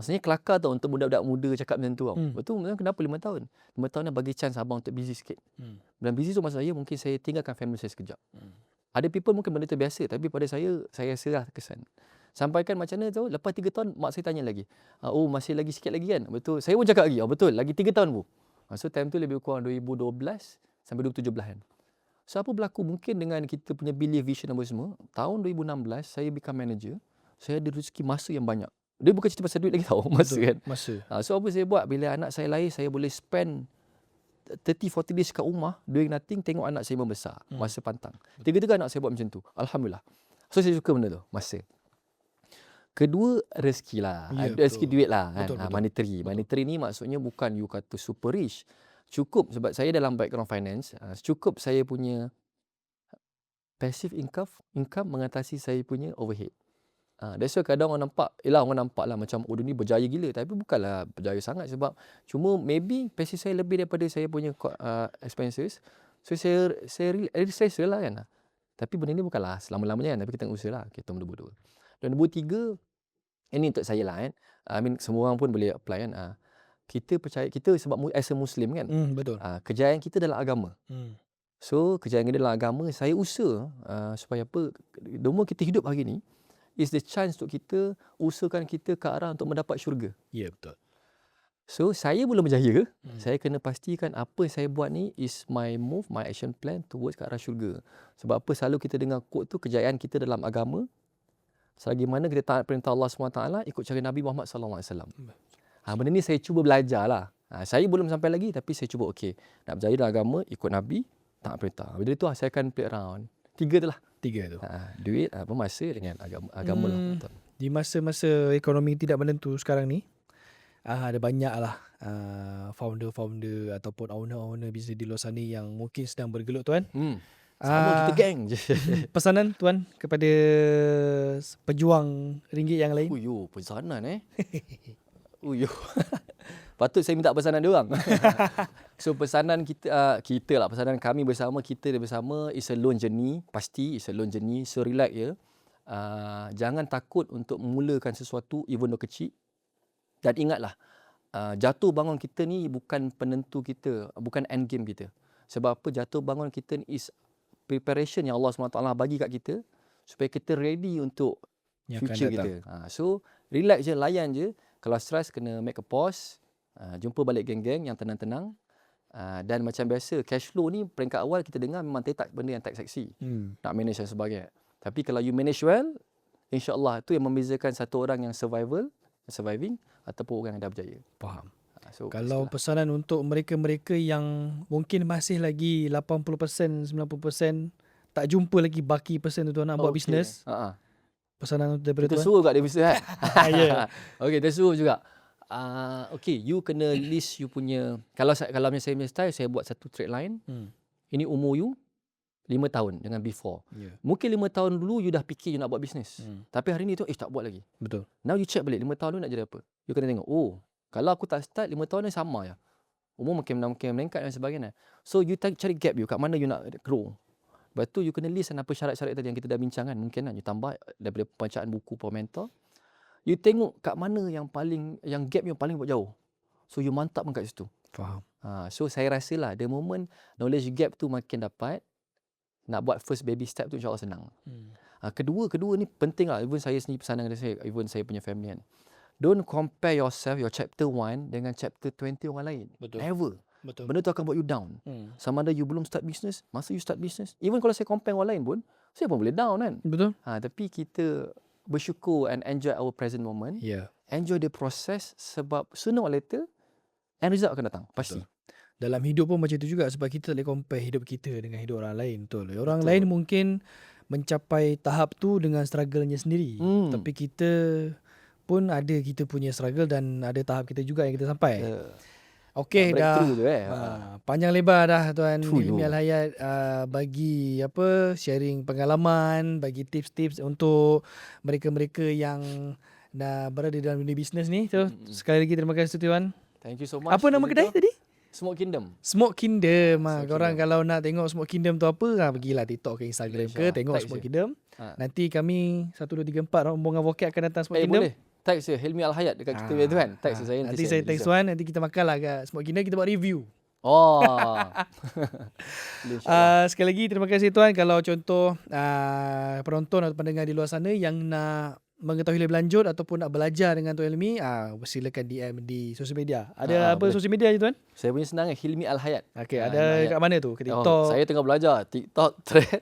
S1: Maksudnya kelakar tau untuk budak-budak muda cakap macam tu tau. Betul, kenapa 5 tahun? 5 tahun dah bagi chance abang untuk busy sikit. Dan busy tu maksud saya, mungkin saya tinggalkan family saya sekejap. Ada people mungkin benda tu biasa, tapi pada saya serah kesan. Sampaikan macam mana tu, lepas 3 tahun, mak saya tanya lagi. Masih lagi sikit lagi kan? Betul, saya pun cakap lagi, betul, lagi 3 tahun bu. So time tu lebih kurang 2012 sampai 2017 kan. So apa berlaku mungkin dengan kita punya belief vision apa semua, tahun 2016 saya become manager, saya ada rezeki masa yang banyak. Dia bukan cerita pasal duit lagi tau, masa kan. So apa saya buat, bila anak saya lahir, saya boleh spend 30-40 days kat rumah, doing nothing, tengok anak saya membesar, masa pantang. 3-3 anak saya buat macam tu, Alhamdulillah. So saya suka benda tu, masa. Kedua, rezeki lah. Rezeki duit lah kan. Monetary. Monetary ni maksudnya bukan you kata super rich. Cukup sebab saya dalam background finance, cukup saya punya passive income mengatasi saya punya overhead. That's why kadang orang nampak lah macam dia ni berjaya gila. Tapi bukanlah berjaya sangat sebab cuma maybe passive saya lebih daripada saya punya expenses. So saya lah kan. Tapi benda ni bukanlah selama-lamanya kan. Tapi kita usaha lah. Kita nombor 2. Dan nombor 3, ini untuk saya lah kan. Semua orang pun boleh apply kan. Kita percaya, kita sebab as a Muslim kan.
S2: Betul.
S1: Kejayaan kita dalam agama. So kejayaan kita dalam agama, saya usaha supaya apa, nomor kita hidup hari ni is the chance untuk kita usahakan kita ke arah untuk mendapat syurga.
S2: Betul.
S1: So saya belum berjaya, saya kena pastikan apa yang saya buat ni is my move, my action plan towards ke arah syurga. Sebab apa selalu kita dengar quote tu, kejayaan kita dalam agama selagi mana kita taat perintah Allah SWT, ikut cara Nabi Muhammad SAW. Benda ni saya cuba belajar lah. Saya belum sampai lagi tapi saya cuba nak berjaya dalam agama, ikut Nabi, taat perintah. Bila tu saya akan play around. 3 tu lah.
S2: 3 tu.
S1: Duit, masa dengan agama lah.
S2: Di masa-masa ekonomi tidak menentu sekarang ni, ada banyak lah founder-founder ataupun owner-owner bisnes di luar sana yang mungkin sedang bergelut tuan.
S1: Sama kita geng je.
S2: Pesanan tuan kepada pejuang ringgit yang lain?
S1: Pesanan Patut saya minta pesanan dia orang. So pesanan kita lah, pesanan kami bersama, kita bersama is a long journey, pasti is a long journey. So relax ya. Jangan takut untuk memulakan sesuatu even though kecil. Dan ingatlah, jatuh bangun kita ni bukan penentu kita, bukan end game kita. Sebab apa, jatuh bangun kita ni is preparation yang Allah SWT bagi kat kita supaya kita ready untuk future kita. So relax je, layan je. Kalau stress kena make a pause, jumpa balik geng-geng yang tenang-tenang. Dan macam biasa, cash flow ni peringkat awal kita dengar memang tak benda yang tak seksi. Nak manage dan sebagainya. Tapi kalau you manage well, insya-Allah itu yang membezakan satu orang yang surviving ataupun orang yang dah berjaya.
S2: Faham.
S1: So
S2: Kalau
S1: itulah.
S2: pesanan untuk mereka-mereka yang mungkin masih lagi 80%, 90% tak jumpa lagi baki person tu tuan nak buat bisnes, pesanan daripada
S1: Kita
S2: tuan.
S1: suruh kat dia bisnes kan.
S2: Ya.
S1: Okey, kita suruh juga. Okay, you kena list you punya, kalau saya punya style, saya buat satu trade line. Ini umur you 5 tahun dengan before.
S2: Ya.
S1: Mungkin 5 tahun dulu you dah fikir you nak buat bisnes. Tapi hari ni tu tak buat lagi.
S2: Betul.
S1: Now you check balik 5 tahun dulu nak jadi apa. You kena tengok, kalau aku tak start 5 tahun ni sama je. Umur makin meningkat dan sebagainya. So you cari gap you, kat mana you nak grow. Lepas tu you kena list apa syarat-syarat tadi yang kita dah bincangkan. Mungkin you tambah daripada pembacaan buku per mentor. You tengok kat mana yang gap yang paling jauh. So you mantapkan kat situ.
S2: Faham.
S1: So saya rasa lah the moment knowledge gap tu makin dapat, nak buat first baby step tu insyaAllah senang. Kedua ni penting lah. Even saya sendiri pesanan kepada saya, even saya punya family kan. Don't compare yourself, your chapter 1 dengan chapter 20 orang lain.
S2: Betul.
S1: Never.
S2: Betul.
S1: Benda tu akan buat you down. Sama ada you belum start business, masa you start business, even kalau saya compare orang lain pun, saya pun boleh down kan.
S2: Betul.
S1: Tapi kita bersyukur and enjoy our present moment.
S2: Ya.
S1: Enjoy the process, sebab sooner or later end result akan datang. Pasti.
S2: Dalam hidup pun macam tu juga, sebab kita tak boleh compare hidup kita dengan hidup orang lain. Betul. Orang lain mungkin mencapai tahap tu dengan struggle-nya sendiri. Tapi kita pun ada kita punya struggle dan ada tahap kita juga yang kita sampai. Okey, dah
S1: tu,
S2: panjang lebar dah Tuan Hilmi Al-Hayat bagi sharing pengalaman, bagi tips-tips untuk mereka-mereka yang dah berada dalam dunia bisnes ni. So, sekali lagi terima kasih Tuan.
S1: Thank you so much.
S2: Apa nama kedai tadi?
S1: Smoke Kingdom.
S2: Smoke Kingdom. Korang kalau nak tengok Smoke Kingdom tu apa, pergilah TikTok ke Instagram ke, tengok Smoke Kingdom. Nanti kami 1, 2, 3, 4 rombongan Vokat akan datang Smoke Kingdom.
S1: Boleh. Tag saya Hilmi Al-Hayat dekat kita punya tu kan. Tag saya
S2: Nanti saya tag Tuan, nanti kita makanlah kat Smoke Kingdom, kita buat review. Sekali lagi terima kasih Tuan. Kalau contoh penonton atau pendengar di luar sana yang nak mengetahui lebih lanjut ataupun nak belajar dengan Tuan Hilmi, silakan DM di sosial media. Ada apa sosial media je Tuan?
S1: Saya punya senang Hilmi Al-Hayat.
S2: Okey, ada kat mana tu? Ke TikTok?
S1: Saya tengah belajar TikTok, Thread,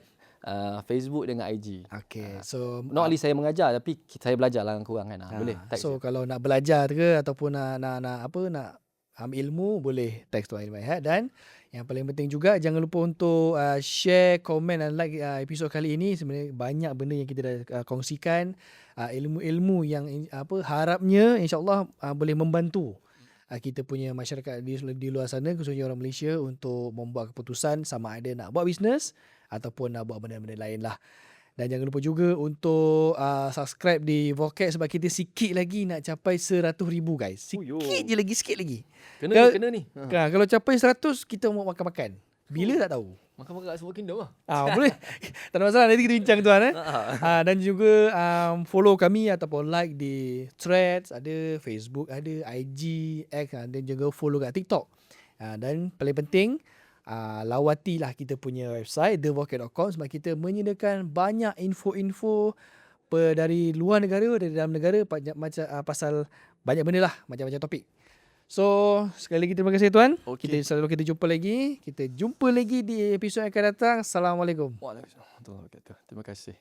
S1: Facebook dengan IG.
S2: Okey. So
S1: not only saya mengajar, tapi saya belajar lah kurang kan. Boleh tag
S2: so kalau nak belajar ke ataupun nak ambil ilmu, boleh tag Tuan Hilmi Al-Hayat. Dan yang paling penting juga, jangan lupa untuk share, komen dan like episod kali ini. Sebenarnya banyak benda yang kita dah kongsikan, ilmu-ilmu yang harapnya insya-Allah boleh membantu kita punya masyarakat di luar sana, khususnya orang Malaysia, untuk membuat keputusan sama ada nak buat bisnes ataupun nak buat benda-benda lain lah. Dan jangan lupa juga untuk subscribe di Vokat, sebab kita sikit lagi nak capai 100,000 guys. Sikit lagi.
S1: Kena ni.
S2: Kalau capai 100, kita mau makan-makan. Bila tak tahu.
S1: Makan-makan kat Smoke Kingdom lah.
S2: Boleh. Tak ada masalah, nanti kita bincang Tuan. Dan juga follow kami ataupun like di Threads, ada Facebook, ada IG, X, dan juga follow kat TikTok. Dan paling penting, lawatilah kita punya website thevokat.com, sebab kita menyediakan banyak info-info dari luar negara, dari dalam negara, pasal banyak benda lah, macam-macam topik. So, sekali lagi terima kasih Tuan.
S1: Okay.
S2: Kita jumpa lagi. Kita jumpa lagi di episod yang akan datang. Assalamualaikum.
S1: Waalaikumsalam. Terima kasih.